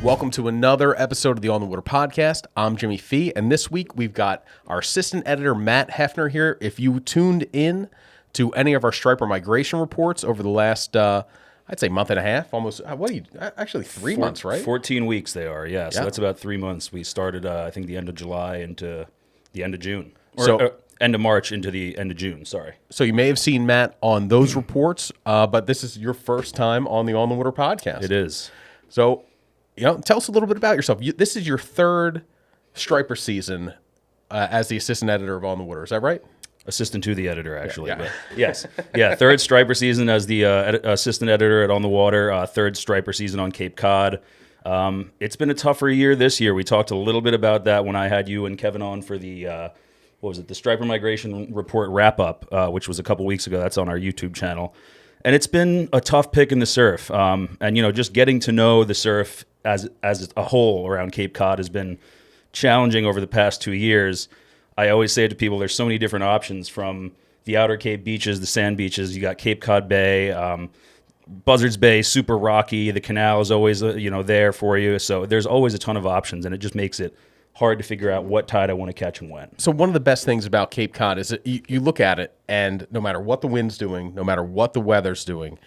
Welcome to another episode of the On the Water podcast. I'm Jimmy Fee, and this week we've got our assistant editor, Matt Haeffner, here. If you tuned in to any of our striper migration reports over the last, I'd say month and a half, almost, actually 3 months, right? 14 weeks they are, yeah. So that's about 3 months. We started, I think, the end of July into the end of June. End of March into the end of June, sorry. So you may have seen Matt on those reports, but this is your first time on the On the Water podcast. It is. So, tell us a little bit about yourself. This is your third striper season as the assistant editor of On the Water. Is that right? Assistant to the editor, actually. Yeah. But yes. Yeah, third striper season as the assistant editor at On the Water, third striper season on Cape Cod. It's been a tougher year this year. We talked a little bit about that when I had you and Kevin on for the, the Striper Migration Report wrap-up, which was a couple weeks ago. That's on our YouTube channel. And it's been a tough pick in the surf. And just getting to know the surf as a whole around Cape Cod has been challenging over the past 2 years. I always say to people, there's so many different options from the outer Cape beaches, the sand beaches. You got Cape Cod Bay, Buzzards Bay, super rocky. The canal is always, there for you. So there's always a ton of options, and it just makes it hard to figure out what tide I want to catch and when. So one of the best things about Cape Cod is that you look at it, and no matter what the wind's doing, no matter what the weather's doing,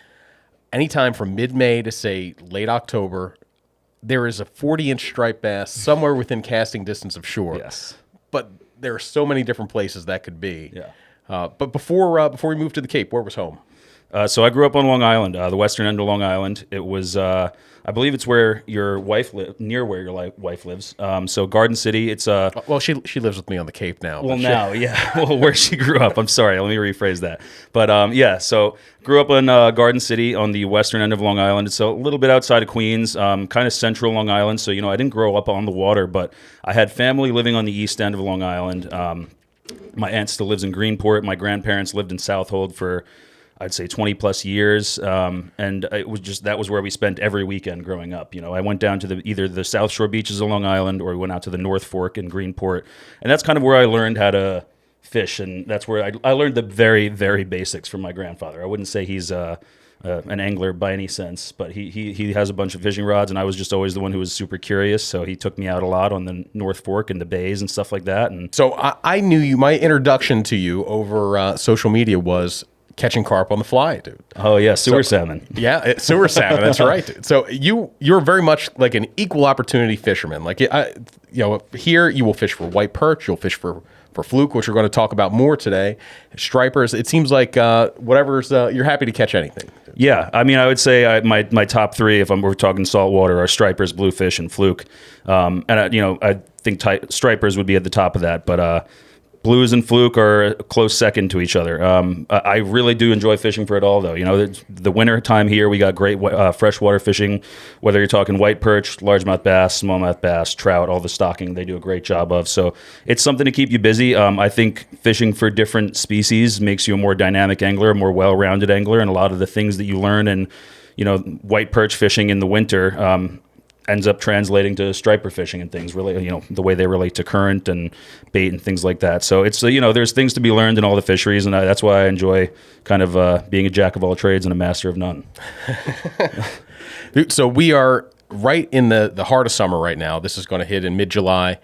anytime from mid-May to, say, late October, there is a 40-inch striped bass somewhere within casting distance of shore. Yes. But there are so many different places that could be. Yeah. But before we moved to the Cape, where was home? So I grew up on Long Island, the western end of Long Island. It was, I believe it's where your wife near where your wife lives. So Garden City. It's well, she lives with me on the Cape now. Well, now, yeah. Well, where she grew up. I'm sorry. Let me rephrase that. But yeah, so grew up in Garden City on the western end of Long Island. It's a little bit outside of Queens, kind of central Long Island. So I didn't grow up on the water, but I had family living on the east end of Long Island. My aunt still lives in Greenport. My grandparents lived in Southold for, I'd say, 20 plus years. And it was that was where we spent every weekend growing up. I went down to either the South Shore beaches of Long Island, or we went out to the North Fork in Greenport. And that's kind of where I learned how to fish. And that's where I learned the very, very basics from my grandfather. I wouldn't say he's an angler by any sense, but he has a bunch of fishing rods, and I was just always the one who was super curious. So he took me out a lot on the North Fork and the bays and stuff like that. And so I knew you. My introduction to you over social media was catching carp on the fly, dude. Oh yeah, sewer salmon. Yeah, sewer salmon. That's right, dude. So you're very much like an equal opportunity fisherman. Like here you will fish for white perch, you'll fish for fluke, which we're going to talk about more today. Stripers. It seems like whatever's you're happy to catch anything. Yeah, I mean, I would say my top three, if we're talking saltwater, are stripers, bluefish, and fluke. And I think stripers would be at the top of that, but. Blues and fluke are a close second to each other. I really do enjoy fishing for it all, though. The winter time here, we got great freshwater fishing, whether you're talking white perch, largemouth bass, smallmouth bass, trout, all the stocking they do a great job of. So it's something to keep you busy. I think fishing for different species makes you a more dynamic angler, a more well-rounded angler, and a lot of the things that you learn in, white perch fishing in the winter ends up translating to striper fishing and things, really, the way they relate to current and bait and things like that. So it's, there's things to be learned in all the fisheries, and that's why I enjoy kind of being a jack of all trades and a master of none. So we are right in the heart of summer right now. This is going to hit in mid-July,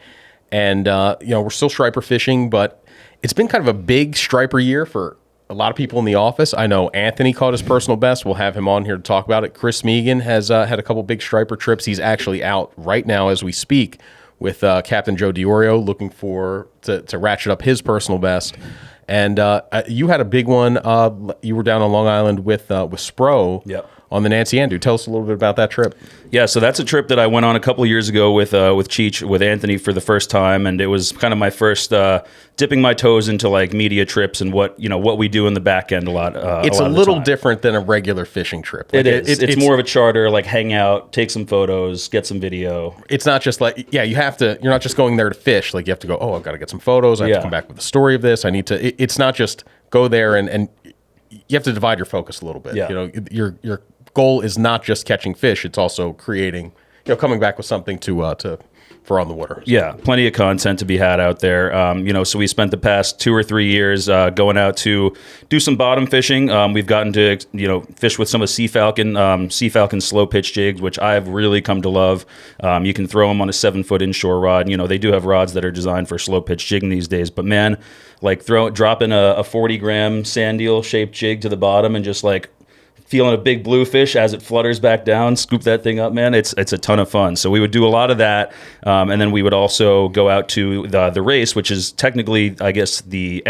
and we're still striper fishing, but it's been kind of a big striper year for a lot of people in the office. I know Anthony caught his personal best. We'll have him on here to talk about it. Chris Megan has had a couple big striper trips. He's actually out right now as we speak with Captain Joe DiOrio, looking to ratchet up his personal best. And you had a big one. You were down on Long Island with Spro. Yep. On the Nancy Ann. Tell us a little bit about that trip. Yeah, so that's a trip that I went on a couple of years ago with Cheech, with Anthony for the first time, and it was kind of my first dipping my toes into like media trips and what we do in the back end a lot. It's a little different than a regular fishing trip. Like it's more of a charter, like hang out, take some photos, get some video. It's not just like you're not just going there to fish. Like you have to go, I've got to get some photos. I have to come back with a story of this. I need to. It's not just go there and you have to divide your focus a little bit. Yeah. Your goal is not just catching fish; it's also creating, coming back with something to for on the water. Yeah, plenty of content to be had out there. So we spent the past 2 or 3 years going out to do some bottom fishing. We've gotten to, fish with some of Sea Falcon slow pitch jigs, which I've really come to love. You can throw them on a 7-foot inshore rod. They do have rods that are designed for slow pitch jigging these days. But man, like dropping a 40-gram sand eel shaped jig to the bottom and just like feeling a big bluefish as it flutters back down, scoop that thing up, man. It's a ton of fun. So we would do a lot of that. And then we would also go out to the race, which is technically, I guess, the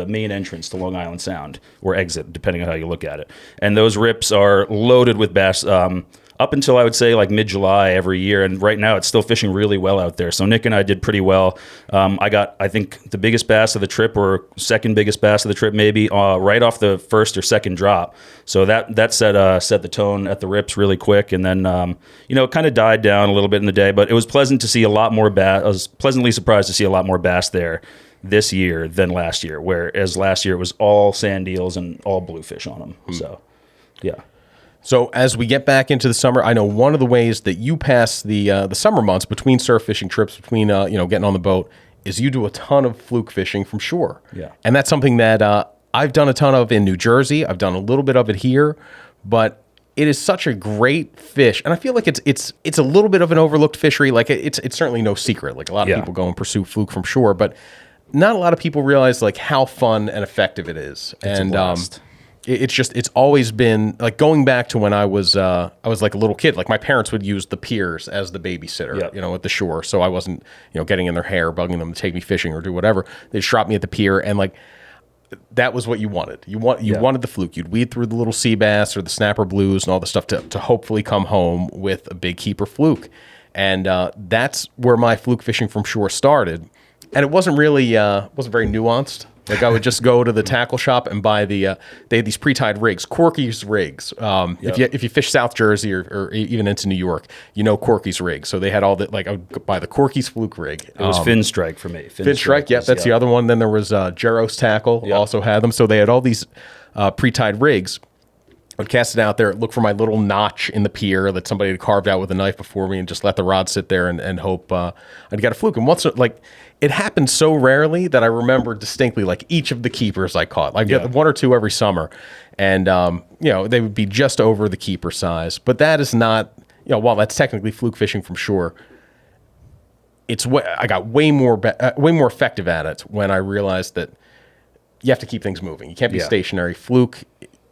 main entrance to Long Island Sound, or exit, depending on how you look at it. And those rips are loaded with bass up until I would say like mid-July every year. And right now it's still fishing really well out there. So Nick and I did pretty well. I got, I think, the biggest bass of the trip, or second biggest bass of the trip maybe, right off the first or second drop. So that set the tone at the rips really quick. And then, it kind of died down a little bit in the day, but it was pleasant to see a lot more bass. I was pleasantly surprised to see a lot more bass there this year than last year, whereas last year it was all sand eels and all bluefish on them. So, yeah. So as we get back into the summer, I know one of the ways that you pass the summer months between surf fishing trips, between getting on the boat, is you do a ton of fluke fishing from shore. Yeah. And that's something that I've done a ton of in New Jersey. I've done a little bit of it here, but it is such a great fish, and I feel like it's a little bit of an overlooked fishery. Like it's certainly no secret. Like a lot of people go and pursue fluke from shore, but not a lot of people realize like how fun and effective it is. It's a blast. It's always been like going back to when I was like a little kid. Like my parents would use the piers as the babysitter, at the shore. So I wasn't, getting in their hair, bugging them to take me fishing or do whatever. They just dropped me at the pier, and like that was what you wanted. You wanted the fluke. You'd weed through the little sea bass or the snapper blues and all the stuff to hopefully come home with a big keeper fluke. And that's where my fluke fishing from shore started. And it wasn't really wasn't very nuanced. Like I would just go to the tackle shop and buy they had these pre-tied rigs, Corky's rigs. If you fish South Jersey or even into New York, Corky's rigs. So they had all that. Like I would buy the Corky's fluke rig. It was Fin Strike for me. Fin Strike, that's the other one. Then there was Jeros Tackle, also had them. So they had all these pre-tied rigs. I'd cast it out there, look for my little notch in the pier that somebody had carved out with a knife before me, and just let the rod sit there and hope I'd get a fluke. And once, it happened so rarely that I remember distinctly, like, each of the keepers I caught. I get one or two every summer, and, they would be just over the keeper size. But that is not, while that's technically fluke fishing from shore, I got way more effective at it when I realized that you have to keep things moving. You can't be stationary. Fluke,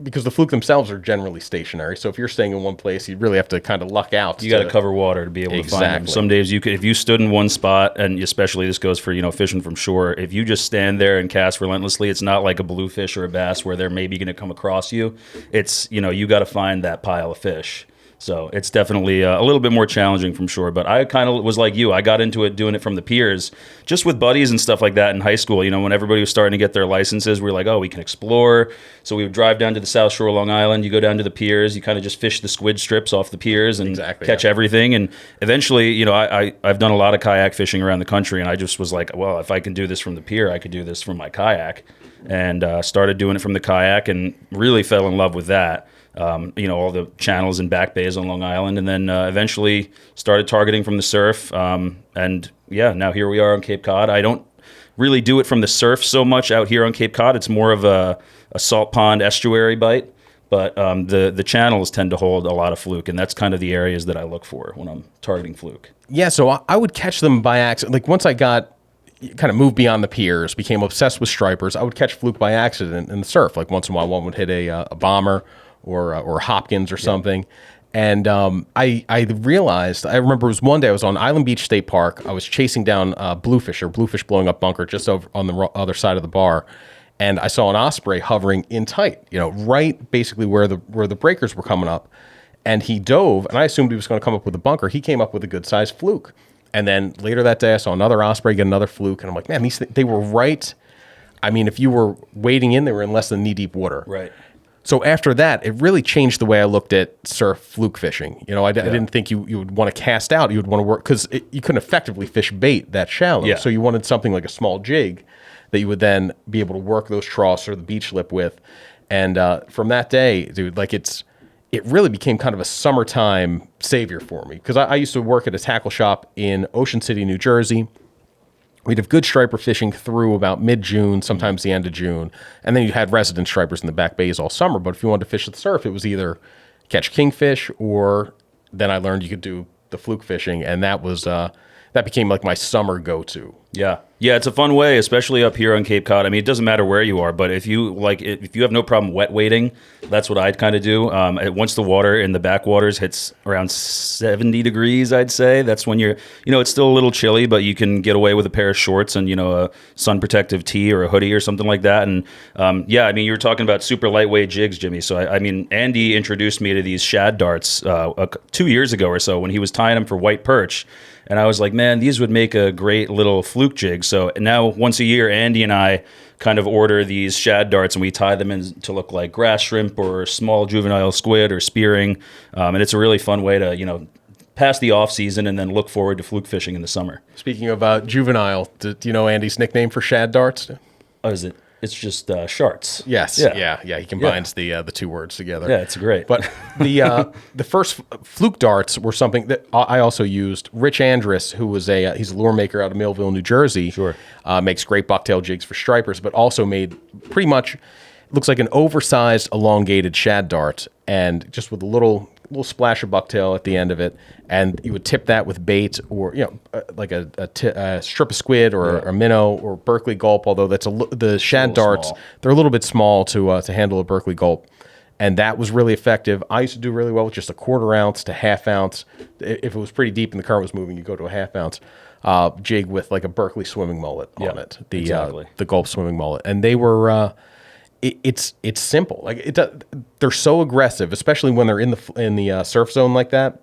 because the fluke themselves are generally stationary. So if you're staying in one place, you really have to kind of luck out. You got to cover water to be able to find them. Some days if you stood in one spot, and especially this goes for, fishing from shore, if you just stand there and cast relentlessly, it's not like a bluefish or a bass where they're maybe going to come across you. It's, you got to find that pile of fish. So it's definitely a little bit more challenging from shore. But I kind of was like you. I got into it doing it from the piers, just with buddies and stuff like that in high school. When everybody was starting to get their licenses, we were like, oh, we can explore. So we would drive down to the South Shore of Long Island. You go down to the piers. You kind of just fish the squid strips off the piers and catch everything. And eventually, I've done a lot of kayak fishing around the country. And I just was like, well, if I can do this from the pier, I could do this from my kayak. And started doing it from the kayak and really fell in love with that. All the channels and back bays on Long Island, and then eventually started targeting from the surf. Now here we are on Cape Cod. I don't really do it from the surf so much out here on Cape Cod. It's more of a salt pond estuary bite, but the channels tend to hold a lot of fluke, and that's kind of the areas that I look for when I'm targeting fluke. Yeah, so I would catch them by accident. Like once I got kind of moved beyond the piers, became obsessed with stripers, I would catch fluke by accident in the surf. Like once in a while, one would hit a bomber or Hopkins or something. And I realized, I remember it was one day I was on Island Beach State Park. I was chasing down bluefish blowing up bunker just over on the other side of the bar. And I saw an osprey hovering in tight, right basically where the breakers were coming up. And he dove, and I assumed he was going to come up with a bunker. He came up with a good sized fluke. And then later that day I saw another osprey get another fluke. And I'm like, man, they were right. I mean, if you were wading in, they were in less than knee deep water. Right. So after that, it really changed the way I looked at surf fluke fishing. I didn't think you would want to cast out. You would want to work, because you couldn't effectively fish bait that shallow. Yeah. So you wanted something like a small jig that you would then be able to work those troughs or the beach lip with. And from that day, dude, like it's it really became kind of a summertime savior for me because I used to work at a tackle shop in Ocean City, New Jersey. We'd have good striper fishing through about mid-June, sometimes the end of June. And then you had resident stripers in the back bays all summer. But if you wanted to fish the surf, it was either catch kingfish or then I learned you could do the fluke fishing. And that was that became like my summer go-to. Yeah. Yeah, it's a fun way, especially up here on Cape Cod. I mean, it doesn't matter where you are, but if you have no problem wet wading, that's what I'd kind of do. Once the water in the backwaters hits around 70 degrees, I'd say, that's when it's still a little chilly, but you can get away with a pair of shorts and, a sun protective tee or a hoodie or something like that. And you were talking about super lightweight jigs, Jimmy. So, Andy introduced me to these shad darts 2 years ago or so when he was tying them for white perch. And I was like, man, these would make a great little fluke jig. So now once a year, Andy and I kind of order these shad darts and we tie them in to look like grass shrimp or small juvenile squid or spearing. And it's a really fun way to, pass the off season and then look forward to fluke fishing in the summer. Speaking of juvenile, do you know Andy's nickname for shad darts? Oh, is it? It's just sharts. Yes. Yeah. He combines the two words together. Yeah, it's great. But the first fluke darts were something that I also used. Rich Andrus, who was he's a lure maker out of Millville, New Jersey. Sure. Makes great bucktail jigs for stripers, but also made pretty much looks like an oversized, elongated shad dart, and just with a little splash of bucktail at the end of it, and you would tip that with bait or like a strip of squid or a minnow or Berkeley gulp. Although the shad darts, small. They're a little bit small to handle a Berkeley gulp, and that was really effective. I used to do really well with just a 1/4 ounce to 1/2 ounce. If it was pretty deep and the current was moving, you go to a 1/2 ounce jig with like a Berkeley swimming mullet on it. The gulp swimming mullet, and they were. It's simple. Like they're so aggressive, especially when they're in the surf zone like that.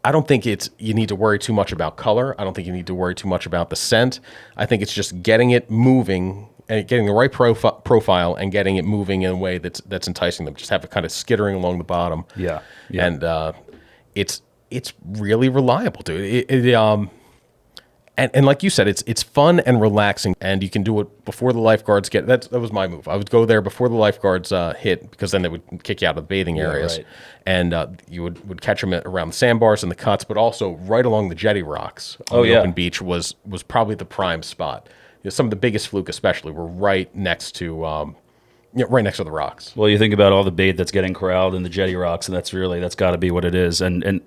I don't think you need to worry too much about color. I don't think you need to worry too much about the scent. I think it's just getting it moving and getting the right profile and getting it moving in a way that's enticing them. Just have it kind of skittering along the bottom. Yeah. And it's really reliable, dude. And like you said, it's fun and relaxing, and you can do it before the lifeguards get. That was my move. I would go there before the lifeguards hit, because then they would kick you out of the bathing areas, right. And you would catch them around the sandbars and the cuts, but also right along the jetty rocks on the open beach was probably the prime spot. Some of the biggest fluke, especially, were right next to right next to the rocks. Well, you think about all the bait that's getting corralled in the jetty rocks, and that's got to be what it is. And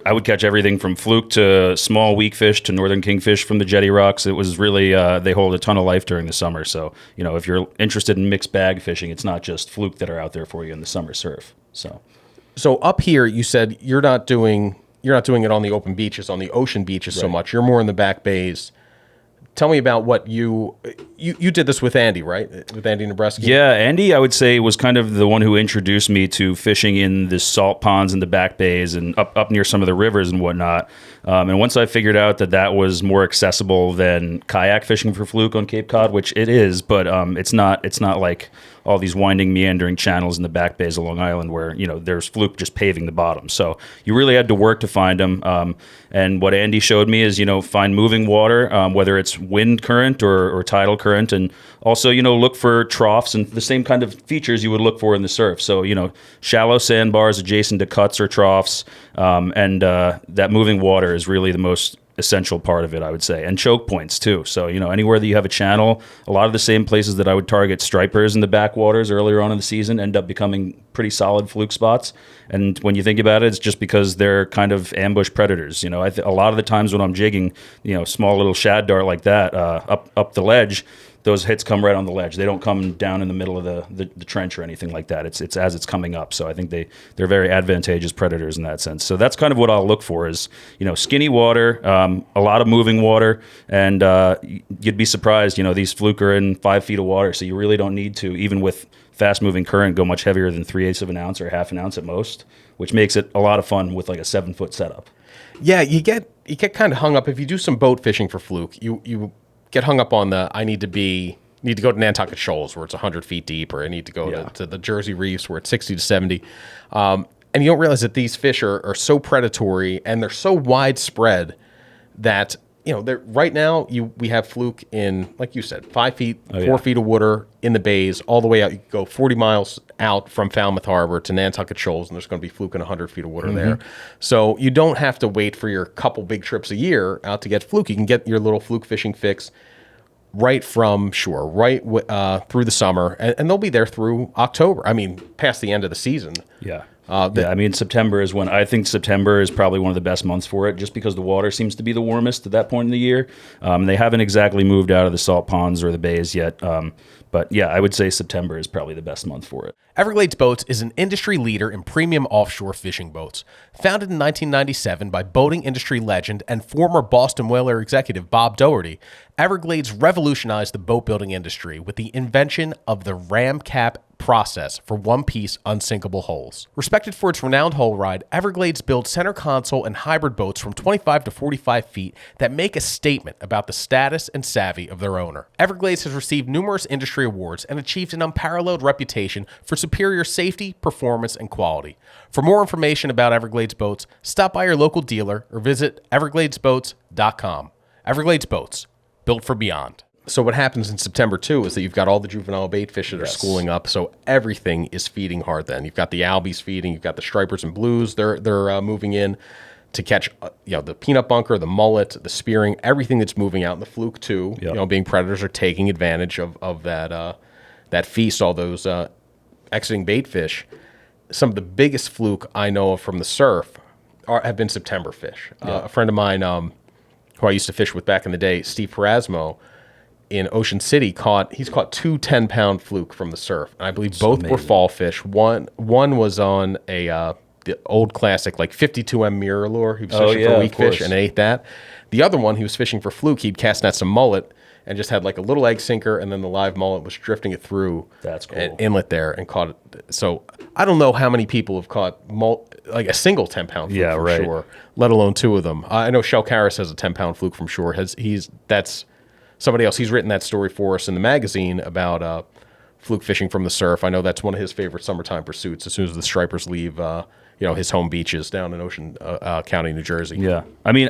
I would catch everything from fluke to small weak fish to northern kingfish from the jetty rocks. It was really they hold a ton of life during the summer. So if you're interested in mixed bag fishing, it's not just fluke that are out there for you in the summer surf. So up here, you said you're not doing it on the open beaches, on the ocean beaches so much. You're more in the back bays. Tell me about what you did this with Andy, right? With Andy Nebraska? Yeah, Andy, I would say, was kind of the one who introduced me to fishing in the salt ponds and the back bays and up near some of the rivers and whatnot. And once I figured out that was more accessible than kayak fishing for fluke on Cape Cod, which it is, but it's not like all these winding, meandering channels in the back bays of Long Island where, there's fluke just paving the bottom. So you really had to work to find them. And what Andy showed me is, find moving water, whether it's wind current or tidal current, and also, look for troughs and the same kind of features you would look for in the surf. So, shallow sandbars adjacent to cuts or troughs, and that moving water is really the most essential part of it, I would say, and choke points too. So, anywhere that you have a channel, a lot of the same places that I would target stripers in the backwaters earlier on in the season end up becoming pretty solid fluke spots. And when you think about it, it's just because they're kind of ambush predators. A lot of the times when I'm jigging, small little shad dart like that up the ledge, those hits come right on the ledge. They don't come down in the middle of the trench or anything like that. It's as it's coming up. So I think they're very advantageous predators in that sense. So that's kind of what I'll look for is, skinny water, a lot of moving water, and you'd be surprised, these fluke are in 5 feet of water. So you really don't need to, even with fast moving current, go much heavier than 3/8 of an ounce or 1/2 ounce at most, which makes it a lot of fun with like a 7-foot setup. Yeah, you get kind of hung up if you do some boat fishing for fluke. You get hung up on I need to go to Nantucket Shoals where it's 100 feet deep, or I need to go to the Jersey Reefs where it's 60 to 70. And you don't realize that these fish are so predatory and they're so widespread that right now we have Fluke in, like you said, 5 feet, 4 yeah. feet of water in the bays, all the way out. You can go 40 miles out from Falmouth Harbor to Nantucket Shoals, and there's going to be Fluke in 100 feet of water there. So you don't have to wait for your couple big trips a year out to get Fluke. You can get your little Fluke fishing fix right from shore, through the summer, and they'll be there through October. I mean, past the end of the season. Yeah. I mean, September is when I think September is probably one of the best months for it, just because the water seems to be the warmest at that point in the year. They haven't exactly moved out of the salt ponds or the bays yet. But yeah, I would say September is probably the best month for it. Everglades Boats is an industry leader in premium offshore fishing boats. Founded in 1997 by boating industry legend and former Boston Whaler executive Bob Doherty, Everglades revolutionized the boat building industry with the invention of the ram cap process for one-piece unsinkable hulls. Respected for its renowned hull ride, Everglades builds center console and hybrid boats from 25 to 45 feet that make a statement about the status and savvy of their owner. Everglades has received numerous industry awards and achieved an unparalleled reputation for superior safety, performance, and quality. For more information about Everglades Boats, stop by your local dealer or visit evergladesboats.com. Everglades Boats, built for beyond. So what happens in September, too, is that you've got all the juvenile bait fish that are schooling up, so everything is feeding hard then. You've got the albies feeding, you've got the stripers and blues, they're moving in to catch the peanut bunker, the mullet, the spearing, everything that's moving out in the Fluke, too. Yep. Being predators are taking advantage of that feast, all those exiting bait fish. Some of the biggest Fluke I know of from the surf have been September fish. A friend of mine who I used to fish with back in the day, Steve Perasmo, in Ocean City, he's caught 2 10-pound Fluke from the surf, and I believe both were fall fish. One was on the old classic, like 52M mirror lure. He was fishing for weak fish and ate that. The other one, he was fishing for Fluke. He'd cast net some mullet and just had like a little egg sinker, and then the live mullet was drifting it through an inlet there and caught it. So I don't know how many people have caught like a single 10-pound Fluke from shore, let alone 2 of them. I know Shell Karras has a 10-pound Fluke from shore. That's somebody else. He's written that story for us in the magazine about Fluke fishing from the surf. I know that's one of his favorite summertime pursuits. As soon as the stripers leave, his home beaches down in Ocean County, New Jersey. Yeah, I mean,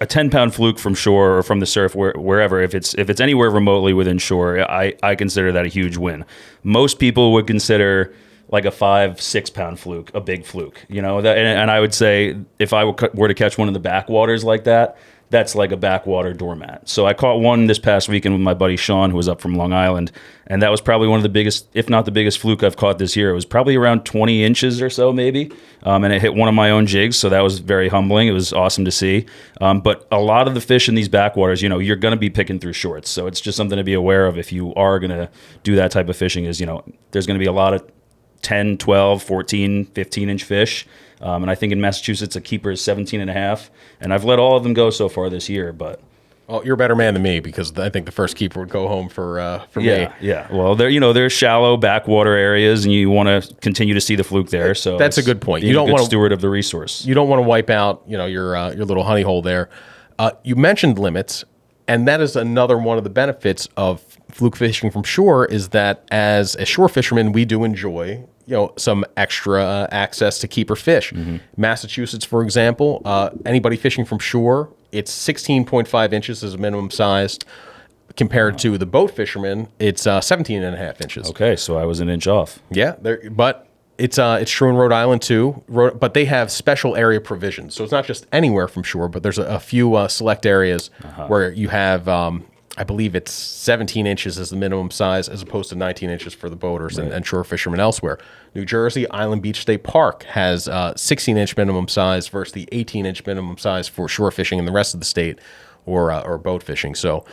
a 10-pound Fluke from shore or from the surf, wherever, if it's anywhere remotely within shore, I consider that a huge win. Most people would consider like a 5-6 pound Fluke a big Fluke, and I would say if I were to catch one in the backwaters like that, that's like a backwater doormat. So I caught one this past weekend with my buddy Sean, who was up from Long Island, and that was probably one of the biggest, if not the biggest Fluke I've caught this year. It was probably around 20 inches or so, maybe, and it hit one of my own jigs, so that was very humbling. It was awesome to see. But a lot of the fish in these backwaters, you're going to be picking through shorts, so it's just something to be aware of if you are going to do that type of fishing. Is there's going to be a lot of 10, 12, 14, 15-inch fish. And I think in Massachusetts, a keeper is 17.5. And I've let all of them go so far this year. But well, you're a better man than me, because I think the first keeper would go home for me. Yeah. Well, there's shallow backwater areas, and you want to continue to see the Fluke there. So that's a good point. You don't want to steward of the resource. You don't want to wipe out your little honey hole there. You mentioned limits, and that is another one of the benefits of Fluke fishing from shore, is that as a shore fisherman, we do enjoy some extra access to keeper fish. Massachusetts, for example, anybody fishing from shore, it's 16.5 inches as a minimum size. Compared to the boat fisherman, it's 17.5 inches. Okay, so I was an inch off. Yeah, but it's true in Rhode Island too. But they have special area provisions, so it's not just anywhere from shore. But there's a few select areas where you have. I believe it's 17 inches as the minimum size, as opposed to 19 inches for the boaters and shore fishermen elsewhere. New Jersey, Island Beach State Park has 16-inch minimum size versus the 18-inch minimum size for shore fishing in the rest of the state or boat fishing. So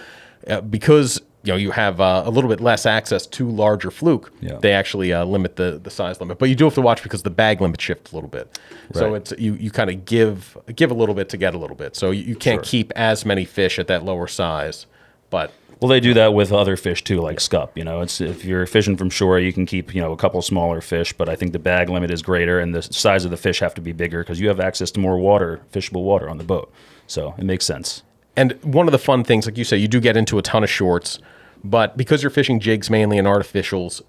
because you have a little bit less access to larger Fluke, they actually limit the size limit. But you do have to watch, because the bag limit shifts a little bit. So it's you kind of give a little bit to get a little bit. So you can't keep as many fish at that lower size. But they do that with other fish too, like scup. It's if you're fishing from shore, you can keep a couple smaller fish, but I think the bag limit is greater, and the size of the fish have to be bigger because you have access to more water, fishable water on the boat. So it makes sense. And one of the fun things, like you say, you do get into a ton of shorts, but because you're fishing jigs mainly and artificials,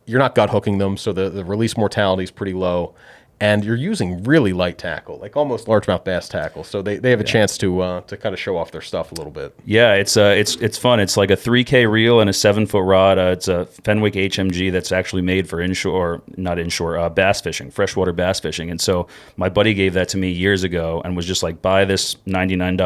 you're not gut hooking them, so the release mortality is pretty low. and you're using really light tackle, like almost largemouth bass tackle. So they have a chance to kind of show off their stuff a little bit. Yeah, it's fun. It's like a 3K reel and a 7-foot rod. It's a Fenwick HMG that's actually made for bass fishing, freshwater bass fishing. And so my buddy gave that to me years ago and was just like, buy this $99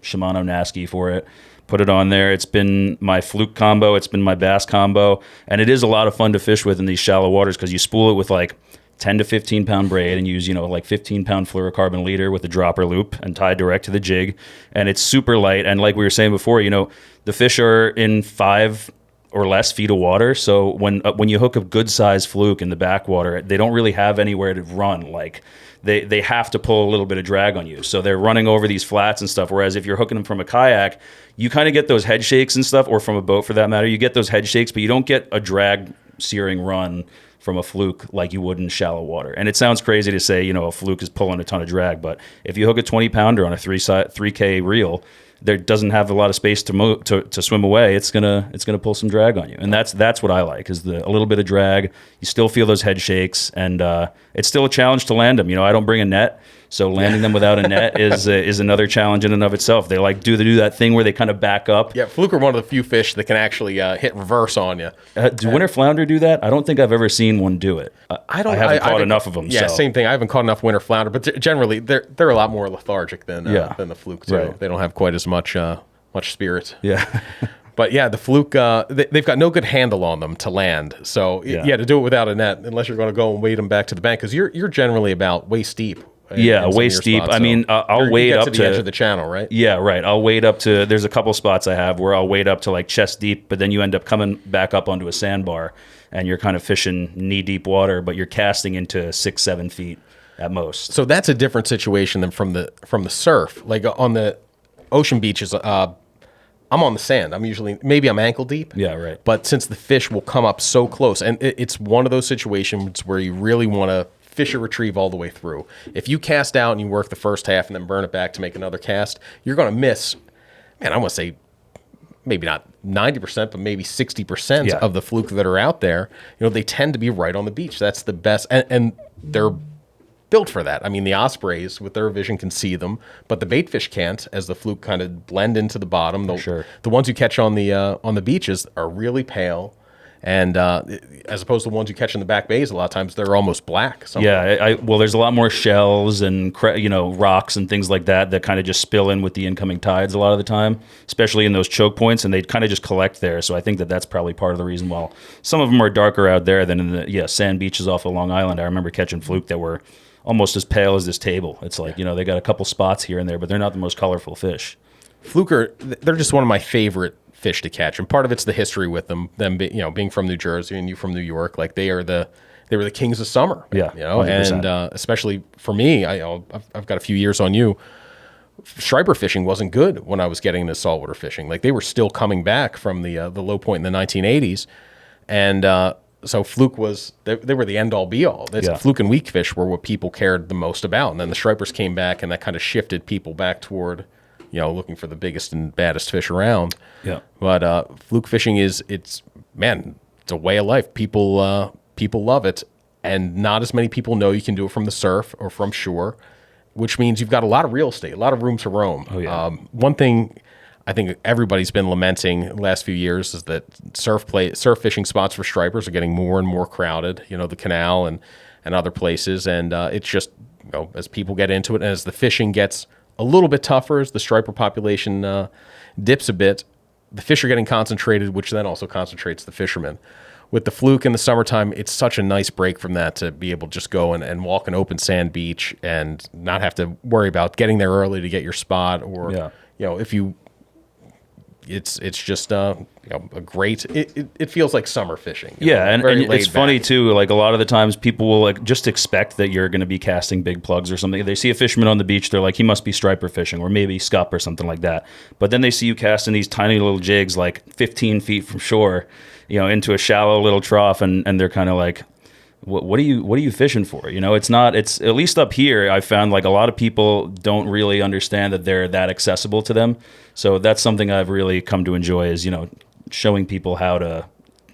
Shimano Nasky for it. Put it on there. It's been my Fluke combo. It's been my bass combo. And it is a lot of fun to fish with in these shallow waters because you spool it with like 10 to 15 pound braid and use, like 15 pound fluorocarbon leader with a dropper loop and tie direct to the jig. And it's super light. And like we were saying before, the fish are in 5 or less feet of water. So when you hook a good sized fluke in the backwater, they don't really have anywhere to run. Like they have to pull a little bit of drag on you. So they're running over these flats and stuff. Whereas if you're hooking them from a kayak, you kind of get those head shakes and stuff, or from a boat for that matter, you get those head shakes, but you don't get a drag searing run from a fluke like you would in shallow water. And it sounds crazy to say, a fluke is pulling a ton of drag, but if you hook a 20 pounder on a 3K reel, there doesn't have a lot of space to swim away. It's gonna pull some drag on you, and that's what I like, is a little bit of drag. You still feel those head shakes, and it's still a challenge to land them. I don't bring a net, so landing them without a net is another challenge in and of itself. They like do that thing where they kind of back up. Yeah, fluke are one of the few fish that can actually hit reverse on you. Do winter flounder do that? I don't think I've ever seen one do it. I haven't caught enough of them. Yeah, so. Same thing. I haven't caught enough winter flounder, but generally they're a lot more lethargic than the fluke too. Right. They don't have quite as much spirit. Yeah. But yeah, the fluke, they've got no good handle on them to land. So yeah, to do it without a net, unless you're going to go and wade them back to the bank, because you're generally about waist deep. Yeah, waist deep. Spots, I mean, I'll wade up to the edge of the channel, right? Yeah, right. I'll wade up to. There's a couple spots I have where I'll wade up to like chest deep, but then you end up coming back up onto a sandbar, and you're kind of fishing knee deep water, but you're casting into 6-7 feet at most. So that's a different situation than from the surf. Like on the ocean beaches, I'm on the sand. Maybe I'm ankle deep. Yeah, right. But since the fish will come up so close, and it's one of those situations where you really want to fish or retrieve all the way through. If you cast out and you work the first half and then burn it back to make another cast, you're going to miss, I want to say maybe not 90%, but maybe 60% of the fluke that are out there. They tend to be right on the beach. That's the best. And they're built for that. The ospreys with their vision can see them, but the bait fish can't, as the fluke kind of blend into the bottom. The ones you catch on the beaches are really pale. And as opposed to the ones you catch in the back bays, a lot of times they're almost black. Yeah, well, there's a lot more shells and rocks and things like that kind of just spill in with the incoming tides a lot of the time, especially in those choke points, and they kind of just collect there. So I think that's probably part of the reason why some of them are darker out there than in the sand beaches off of Long Island. I remember catching fluke that were almost as pale as this table. It's like they got a couple spots here and there, but they're not the most colorful fish. Fluke they're just one of my favorite fish to catch, and part of it's the history with them being from New Jersey and you from New York. Like they were the kings of summer. 100%. And especially for me, I've got a few years on you. Striper fishing wasn't good when I was getting into saltwater fishing. Like they were still coming back from the low point in the 1980s, and so fluke they were the end all be all. Fluke and weak fish were what people cared the most about, and then the stripers came back, and that kind of shifted people back toward looking for the biggest and baddest fish around. Yeah. But fluke fishing it's a way of life. People love it, and not as many people know you can do it from the surf or from shore, which means you've got a lot of real estate, a lot of room to roam. Oh, yeah. One thing I think everybody's been lamenting the last few years is that surf fishing spots for stripers are getting more and more crowded, the canal and other places. And it's just, as people get into it and as the fishing gets a little bit tougher, as the striper population dips a bit, the fish are getting concentrated, which then also concentrates the fishermen. With the fluke in the summertime, it's such a nice break from that to be able to just go and walk an open sand beach and not have to worry about getting there early to get your spot, or if you. It's just a great. It feels like summer fishing. And it's funny too. Like a lot of the times, people will just expect that you're going to be casting big plugs or something. They see a fisherman on the beach, they're like, he must be striper fishing, or maybe scup or something like that. But then they see you casting these tiny little jigs, like 15 feet from shore, into a shallow little trough, and they're kind of like, what are you fishing for? It's at least up here, I found like a lot of people don't really understand that they're that accessible to them. So that's something I've really come to enjoy, is, showing people how to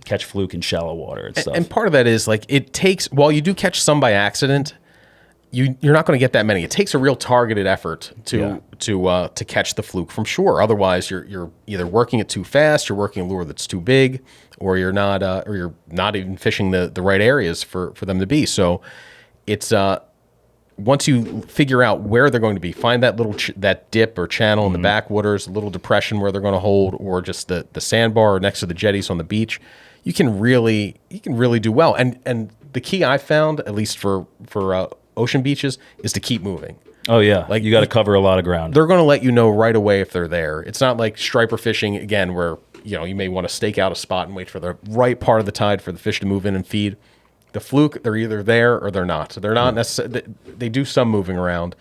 catch fluke in shallow water and stuff. And part of that is like, it takes, while you do catch some by accident, you're not going to get that many. It takes a real targeted effort to catch the fluke from shore. Otherwise, you're either working it too fast, you're working a lure that's too big, or you're not even fishing the right areas for them to be. So it's once you figure out where they're going to be, find that little that dip or channel in the backwaters, a little depression where they're going to hold, or just the sandbar or next to the jetties on the beach, you can really do well. And the key I found, at least for ocean beaches, is to keep moving. Oh yeah, like you got to cover a lot of ground. They're going to let you know right away if they're there. It's not like striper fishing again, where you may want to stake out a spot and wait for the right part of the tide for the fish to move in and feed. The fluke, they're either there or they're not. So they're not necessarily. They do some moving around,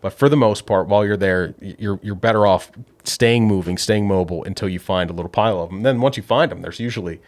but for the most part, while you're there, you're better off staying moving, staying mobile until you find a little pile of them. And then once you find them, there's usually,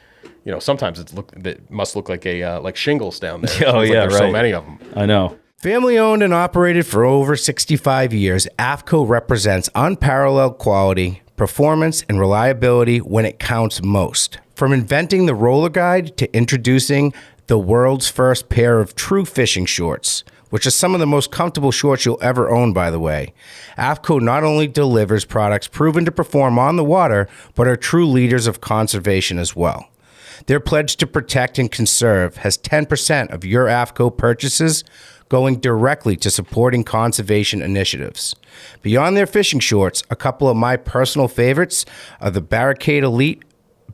sometimes it must look like like shingles down there. Oh yeah, there's right. so many of them. I know. Family owned and operated for over 65 years, AFCO represents unparalleled quality, performance, and reliability when it counts most. From inventing the roller guide to introducing the world's first pair of true fishing shorts, which are some of the most comfortable shorts you'll ever own, by the way. AFCO not only delivers products proven to perform on the water, but are true leaders of conservation as well. Their pledge to protect and conserve has 10% of your AFCO purchases going directly to supporting conservation initiatives. Beyond their fishing shorts, a couple of my personal favorites are the Barricade Elite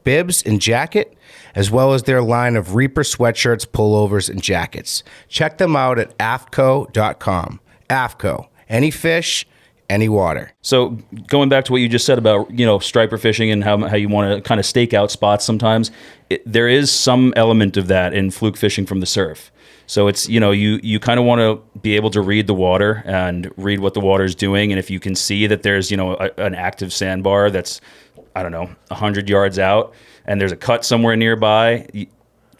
bibs and jacket, as well as their line of Reaper sweatshirts, pullovers, and jackets. Check them out at afco.com. AFCO, any fish, any water. So going back to what you just said about, striper fishing and how you want to kind of stake out spots sometimes, there is some element of that in fluke fishing from the surf. So it's, you kind of want to be able to read the water and read what the water is doing. And if you can see that there's, an active sandbar that's, 100 yards out and there's a cut somewhere nearby,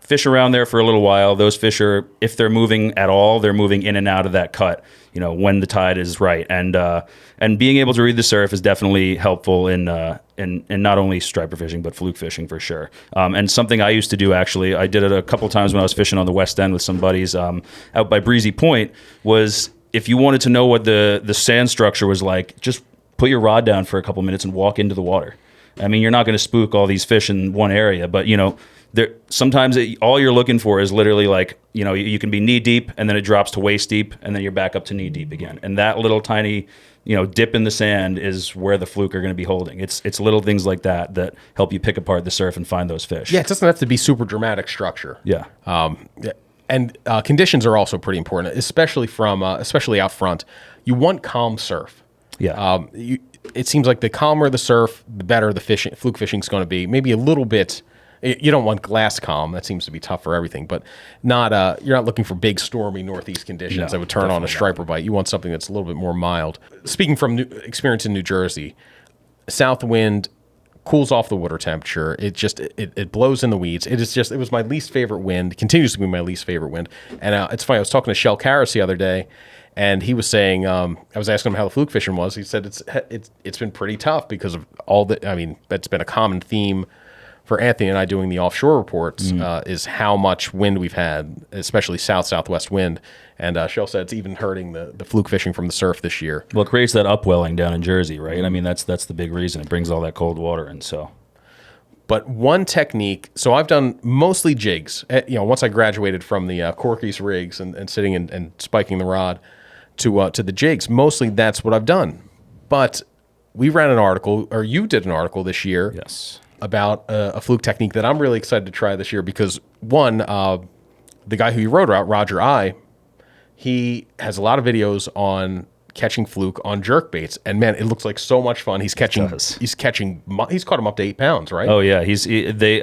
fish around there for a little while. Those fish are, if they're moving at all, they're moving in and out of that cut, when the tide is right. And being able to read the surf is definitely helpful in not only striper fishing, but fluke fishing for sure. And something I used to do, actually, I did it a couple times when I was fishing on the West End with some buddies out by Breezy Point, was if you wanted to know what the sand structure was like, just put your rod down for a couple minutes and walk into the water. I mean, you're not going to spook all these fish in one area, but, sometimes all you're looking for is literally like, you can be knee deep and then it drops to waist deep and then you're back up to knee deep again. And that little tiny, dip in the sand is where the fluke are going to be holding. It's little things like that help you pick apart the surf and find those fish. Yeah, it doesn't have to be super dramatic structure. Yeah. And conditions are also pretty important, especially out front. You want calm surf. Yeah. It seems like the calmer the surf, the better the fluke fishing is going to be. Maybe a little bit. You don't want glass calm. That seems to be tough for everything. But you're not looking for big stormy northeast conditions that would turn on a striper bite. You want something that's a little bit more mild. Speaking from experience in New Jersey, south wind cools off the water temperature. It blows in the weeds. It was my least favorite wind. Continues to be my least favorite wind. And it's funny. I was talking to Shell Karras the other day, and he was saying, I was asking him how the fluke fishing was. He said it's been pretty tough because of all the. I mean, that's been a common theme for Anthony and I doing the offshore reports, is how much wind we've had, especially southwest wind. And Shell said it's even hurting the fluke fishing from the surf this year. Well, it creates that upwelling down in Jersey, right? I mean, that's the big reason. It brings all that cold water in. So, but one technique. So I've done mostly jigs. Once I graduated from the Corky's rigs and sitting and spiking the rod to the jigs, mostly that's what I've done. But we ran an article, or you did an article this year. Yes. About a fluke technique that I'm really excited to try this year because, one, the guy who you wrote about, Roger I, he has a lot of videos on catching fluke on jerkbaits, and man, it looks like so much fun. He's caught them up to 8 pounds, right? Oh yeah,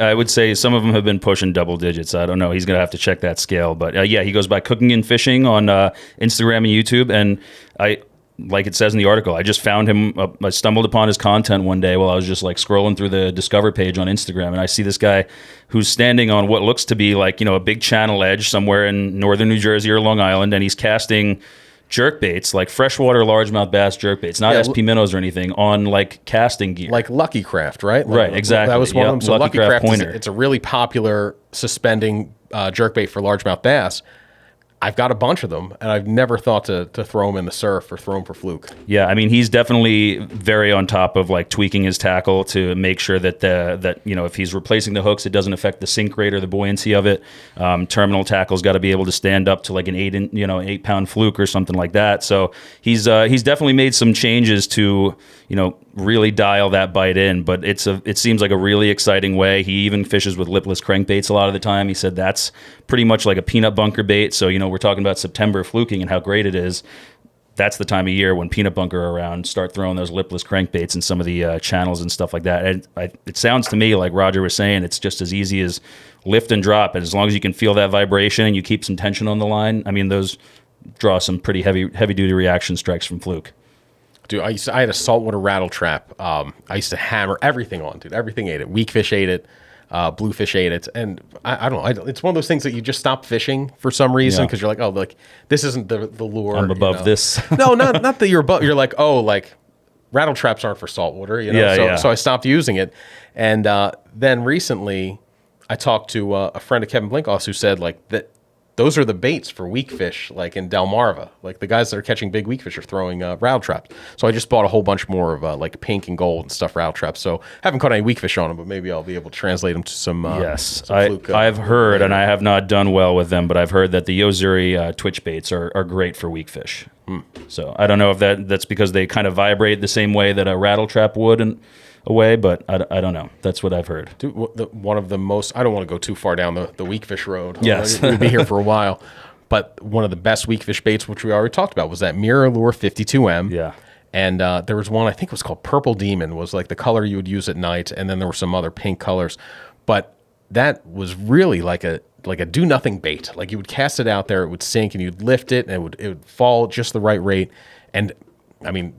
I would say some of them have been pushing double digits. I don't know. He's gonna have to check that scale, but yeah, he goes by Cooking and Fishing on Instagram and YouTube, and like it says in the article, I just found him. I stumbled upon his content one day while I was just like scrolling through the Discover page on Instagram, and I see this guy who's standing on what looks to be like a big channel edge somewhere in northern New Jersey or Long Island, and he's casting jerkbaits, like freshwater largemouth bass jerkbaits, not SP minnows or anything, on like casting gear, like Lucky Craft, right? Right, exactly. That was one of them. So Lucky Craft pointer. It's a really popular suspending jerkbait for largemouth bass. I've got a bunch of them, and I've never thought to throw them in the surf or throw them for fluke. Yeah, I mean, he's definitely very on top of like tweaking his tackle to make sure that if he's replacing the hooks, it doesn't affect the sink rate or the buoyancy of it. Terminal tackle's got to be able to stand up to like an 8-pound fluke or something like that. So he's definitely made some changes to really dial that bite in. But it seems like a really exciting way. He even fishes with lipless crankbaits a lot of the time. He said that's pretty much like a peanut bunker bait. So we're talking about September fluking and how great it is. That's the time of year when peanut bunker are around. Start throwing those lipless crankbaits in some of the channels and stuff like that. And it sounds to me like Roger was saying, it's just as easy as lift and drop. And as long as you can feel that vibration and you keep some tension on the line, I mean, those draw some pretty heavy duty reaction strikes from fluke. Dude, I had a saltwater rattle trap. I used to hammer everything on, dude. Everything ate it. Weak fish ate it. Bluefish ate it. And I don't know. It's one of those things that you just stop fishing for some reason because you're like, oh, like this isn't the lure. I'm above this. No, not that you're above. You're like, oh, like rattle traps aren't for saltwater. So I stopped using it. And then recently I talked to a friend of Kevin Blinkoff's who said like that those are the baits for weak fish, like in Delmarva. Like the guys that are catching big weak fish are throwing rattle traps. So I just bought a whole bunch more of like pink and gold and stuff rattle traps. So haven't caught any weak fish on them, but maybe I'll be able to translate them to some. Yes, some fluke, I've heard, and I have not done well with them, but I've heard that the Yozuri twitch baits are great for weak fish. So I don't know if that's because they kind of vibrate the same way that a rattle trap would in a way, but I don't know. That's what I've heard. Dude, one of the most, I don't want to go too far down the weak fish road. Yes. We'll be here for a while. But one of the best weak fish baits, which we already talked about, was that Mirror Lure 52M. Yeah. And there was one, I think it was called Purple Demon, was like the color you would use at night. And then there were some other pink colors. But that was really like a do-nothing bait. Like you would cast it out there, it would sink, and you'd lift it, and it would fall just the right rate. And, I mean,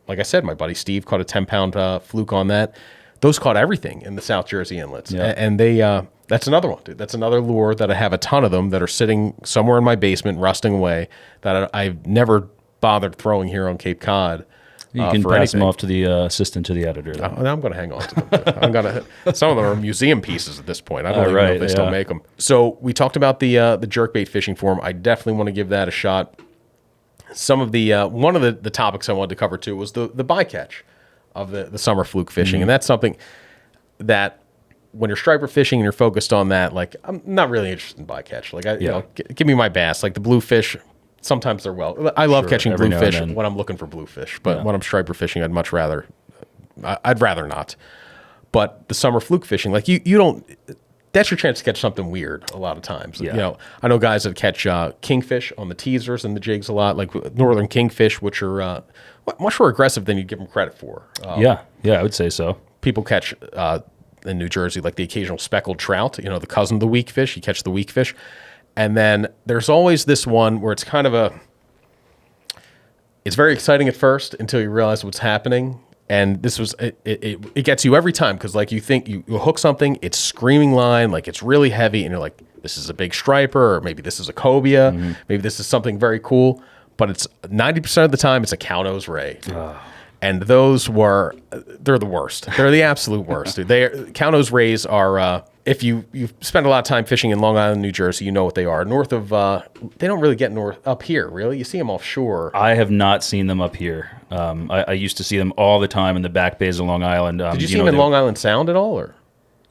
like I said, my buddy Steve caught a 10-pound fluke on that. Those caught everything in the South Jersey inlets. Yeah. And they that's another one, dude. That's another lure that I have a ton of them that are sitting somewhere in my basement, rusting away, that I've never bothered throwing here on Cape Cod. You can pass them off to the assistant to the editor. I'm going to hang on to them. Some of them are museum pieces at this point. I don't even know if they still make them. So we talked about the jerkbait fishing forum. I definitely want to give that a shot. Some of the one of the topics I wanted to cover too was the bycatch of the summer fluke fishing, and that's something that when you're striper fishing and you're focused on that, like I'm not really interested in bycatch. Like give me my bass, like the bluefish. Sometimes they're I love catching bluefish when I'm looking for bluefish, but when I'm striper fishing, I'd rather not. But the summer fluke fishing, like you don't. That's your chance to catch something weird a lot of times. Yeah. I know guys that catch kingfish on the teasers and the jigs a lot, like northern kingfish, which are much more aggressive than you give them credit for. Yeah, I would say so. People catch in New Jersey like the occasional speckled trout, the cousin of the weak fish. You catch the weak fish. And then there's always this one where it's kind of it's very exciting at first until you realize what's happening. And this was, it gets you every time because like you think you hook something, it's screaming line, like it's really heavy, and you're like, this is a big striper, or maybe this is a cobia, maybe this is something very cool. But it's 90% of the time it's a cow-nose ray. And those they're the worst. They're the absolute worst. Cow-nose rays are, if you've spent a lot of time fishing in Long Island, New Jersey, you know what they are. North of, they don't really get north up here, really. You see them offshore. I have not seen them up here. I used to see them all the time in the back bays of Long Island. Did you see them in Long Island Sound at all? Or?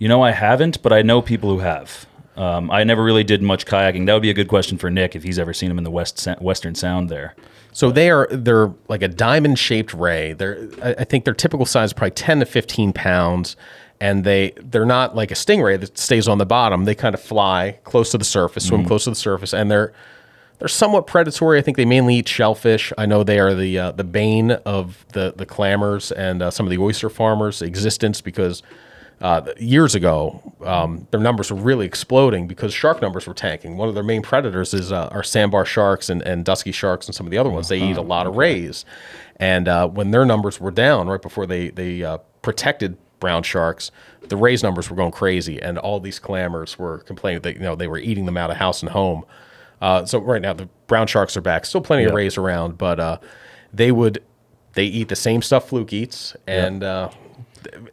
I haven't, but I know people who have. I never really did much kayaking. That would be a good question for Nick if he's ever seen them in the Western Sound there. So they're like a diamond-shaped ray. I think their typical size is probably 10 to 15 pounds, and they're not like a stingray that stays on the bottom. They kind of fly close to the surface, swim close to the surface, and they're somewhat predatory. I think they mainly eat shellfish. I know they are the bane of the clammers and some of the oyster farmers' existence because years ago their numbers were really exploding because shark numbers were tanking. One of their main predators is are sandbar sharks and dusky sharks and some of the other ones. They eat a lot of rays, and when their numbers were down right before they protected brown sharks, the rays numbers were going crazy, and all these clammers were complaining that they were eating them out of house and home. So right now the brown sharks are back. Still plenty of rays around, but they eat the same stuff Fluke eats, and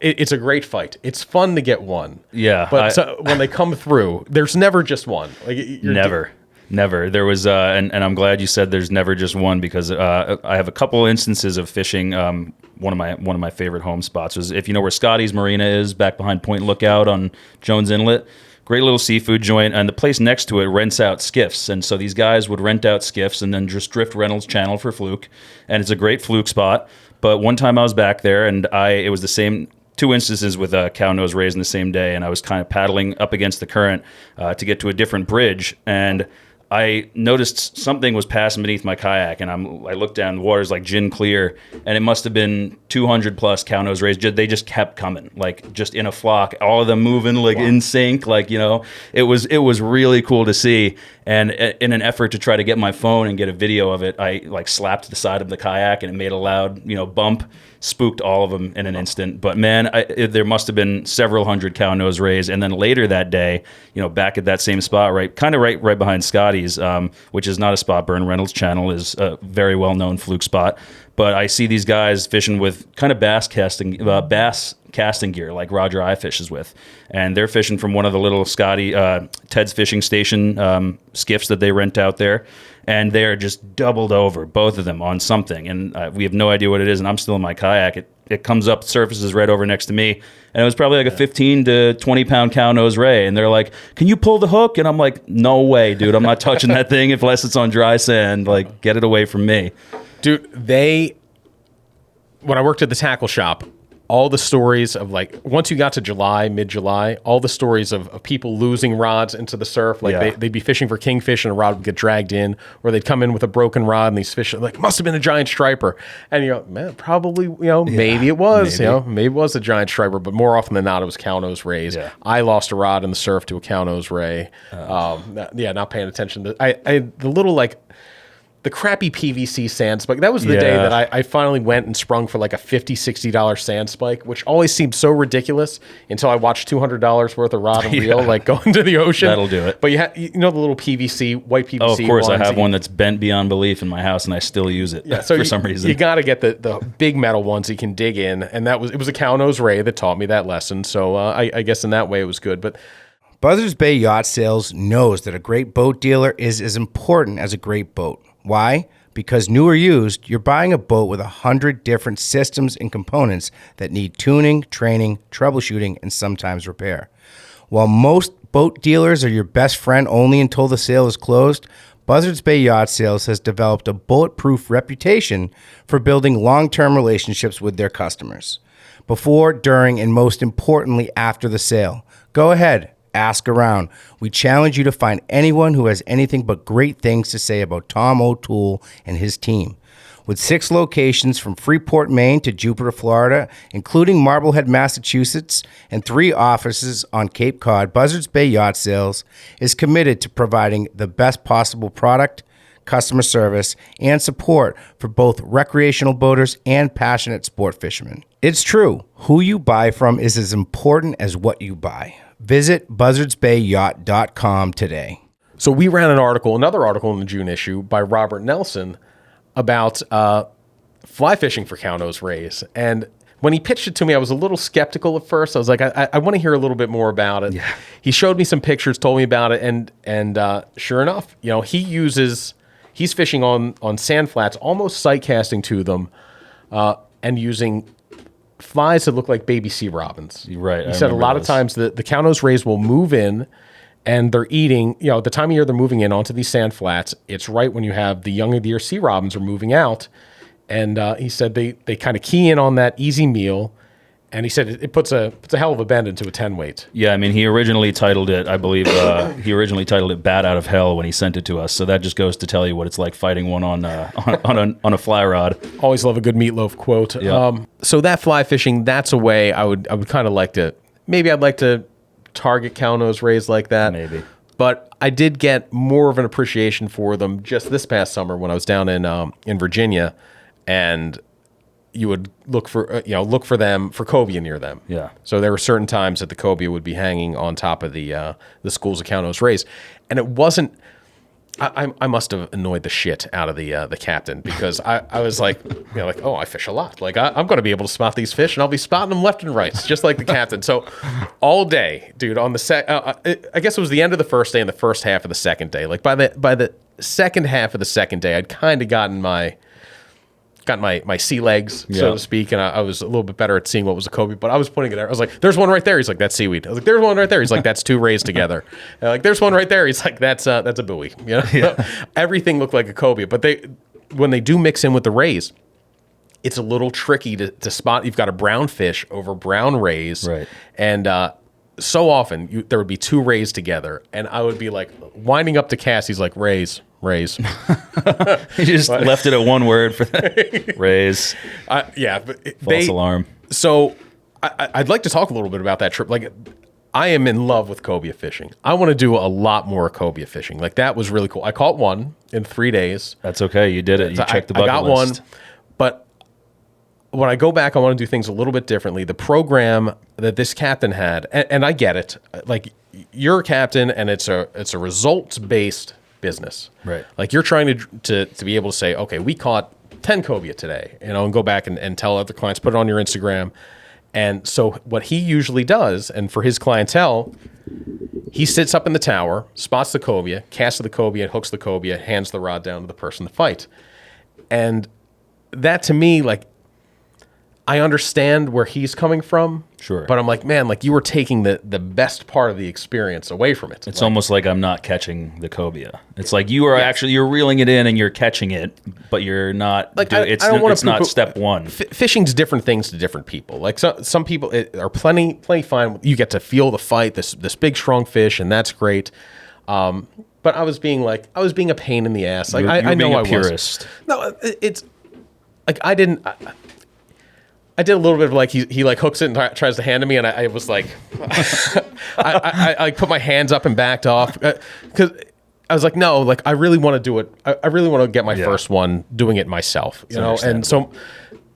it's a great fight. It's fun to get one. Yeah. But when they come through, there's never just one. Like never. Never. There was, and I'm glad you said there's never just one, because I have a couple instances of fishing. One of my favorite home spots was, if you know where Scotty's Marina is, back behind Point Lookout on Jones Inlet. Great little seafood joint, and the place next to it rents out skiffs. And so these guys would rent out skiffs and then just drift Reynolds Channel for fluke. And it's a great fluke spot. But one time I was back there, and it was the same, 2 instances with cow nose rays in the same day, and I was kind of paddling up against the current to get to a different bridge, and I noticed something was passing beneath my kayak, and I looked down, the water's like gin clear, and it must have been 200 plus cow nose rays. They just kept coming, like just in a flock, all of them moving like in sync, like, you know, it was really cool to see. And in an effort to try to get my phone and get a video of it, I like slapped the side of the kayak, and it made a loud, you know, bump, spooked all of them in an instant. But man, there must have been several hundred cow nose rays. And then later that day, you know, back at that same spot, right behind Scotty's, which is not a spot burn. Reynolds Channel is a very well known fluke spot. But I see these guys fishing with kind of bass casting gear like Roger I fishes with, and they're fishing from one of the little Ted's Fishing Station skiffs that they rent out there, and they are just doubled over, both of them, on something, and we have no idea what it is, and I'm still in my kayak. It comes up, surfaces right over next to me, and it was probably like a 15 to 20 pound cow nose ray, and they're like, "Can you pull the hook?" And I'm like, "No way, dude, I'm not touching that thing unless it's on dry sand. Like, get it away from me." Dude, when I worked at the tackle shop, all the stories of, like, once you got to mid-July, all the stories of people losing rods into the surf. Like, they'd be fishing for kingfish and a rod would get dragged in, or they'd come in with a broken rod and these fish, like, must have been a giant striper. And you go, man, probably, you know, maybe it was, maybe it was a giant striper, but more often than not, it was cow nose rays. Yeah. I lost a rod in the surf to a cow nose ray. Not paying attention to, the little, like, the crappy PVC sand spike. That was the day that I finally went and sprung for like a $50, $60 sand spike, which always seemed so ridiculous until I watched $200 worth of rod and reel like go into the ocean. That'll do it. But you know the little white PVC. Oh, of course, I have one that's bent beyond belief in my house, and I still use it. Yeah, so for some reason, you got to get the big metal ones you can dig in, and it was a cow nose ray that taught me that lesson. So I guess in that way it was good, but. Buzzards Bay Yacht Sales knows that a great boat dealer is as important as a great boat. Why? Because new or used, you're buying a boat with 100 different systems and components that need tuning, training, troubleshooting, and sometimes repair. While most boat dealers are your best friend only until the sale is closed, Buzzards Bay Yacht Sales has developed a bulletproof reputation for building long-term relationships with their customers. Before, during, and most importantly, after the sale. Go ahead. Ask around. We challenge you to find anyone who has anything but great things to say about Tom O'Toole and his team. With 6 locations from Freeport, Maine to Jupiter, Florida, including Marblehead, Massachusetts, and 3 offices on Cape Cod, Buzzards Bay Yacht Sales is committed to providing the best possible product, customer service, and support for both recreational boaters and passionate sport fishermen. It's true. Who you buy from is as important as what you buy. Visit buzzardsbayyacht.com today. So we ran another article in the June issue by Robert Nelson about fly fishing for cow nose rays. And when he pitched it to me, I was a little skeptical at first. I was like, I want to hear a little bit more about it. Yeah. He showed me some pictures, told me about it, and sure enough, you know, he's fishing on sand flats, almost sight casting to them, and using flies that look like baby sea robins. Right. He said a lot of times the cow nose rays will move in and they're eating, you know, the time of year they're moving in onto these sand flats, it's right when you have the young of the year sea robins are moving out. And he said they kind of key in on that easy meal. And he said it puts a hell of a bend into a 10 weight. Yeah, I mean, he originally titled it, I believe, Bat Out of Hell when he sent it to us. So that just goes to tell you what it's like fighting one on a fly rod. Always love a good meatloaf quote. Yeah. So that fly fishing, that's a way I would kind of like to, maybe I'd like to target cow nose rays like that. Maybe. But I did get more of an appreciation for them just this past summer when I was down in Virginia, and you would look for them for cobia near them. Yeah. So there were certain times that the cobia would be hanging on top of the schools of cow nose rays, and it wasn't I must have annoyed the shit out of the captain, because I was like, like, oh, I fish a lot. Like I'm going to be able to spot these fish, and I'll be spotting them left and right, just like the captain. So all day, dude, on the I guess it was the end of the first day and the first half of the second day. Like by the second half of the second day, I'd kind of gotten my sea legs, so to speak, and I was a little bit better at seeing what was a cobia. But I was pointing it there. I was like, "There's one right there." He's like, "That's seaweed." I was like, "There's one right there." He's like, "That's two rays together." And like, "There's one right there." He's like, "That's a buoy." Everything looked like a cobia, but when they do mix in with the rays, it's a little tricky to spot. You've got a brown fish over brown rays, right? And so often there would be two rays together, and I would be like winding up to cast. He's like, "Rays." He just left it at one word for that. Raise. Yeah. But false alarm. So I'd like to talk a little bit about that trip. Like, I am in love with cobia fishing. I want to do a lot more cobia fishing. Like, that was really cool. I caught one in 3 days. That's okay. You did it. You checked the bucket list. I got one. But when I go back, I want to do things a little bit differently. The program that this captain had, and I get it. Like, you're a captain, and it's a results-based business, right? Like, you're trying to be able to say, okay, we caught 10 cobia today, and go back and tell other clients, put it on your Instagram. And so what he usually does, and for his clientele, he sits up in the tower, spots the cobia, casts the cobia, hooks the cobia, hands the rod down to the person to fight. And that, to me, like, I understand where he's coming from. Sure. But I'm like, man, like, you were taking the best part of the experience away from it. It's almost like I'm not catching the cobia. It's like you are you're reeling it in and you're catching it, but you're not. Like, it's not step one. Fishing's different things to different people. Like, some people are plenty fine. You get to feel the fight, this big strong fish, and that's great. But I was being a pain in the ass. Like, I know I was. Purist. No, it's like I didn't. I did a little bit of like he like hooks it and tries to hand to me, and I was like, I put my hands up and backed off, because I was like, no, like, I really want to do it. I really want to get my first one doing it myself, you know. And so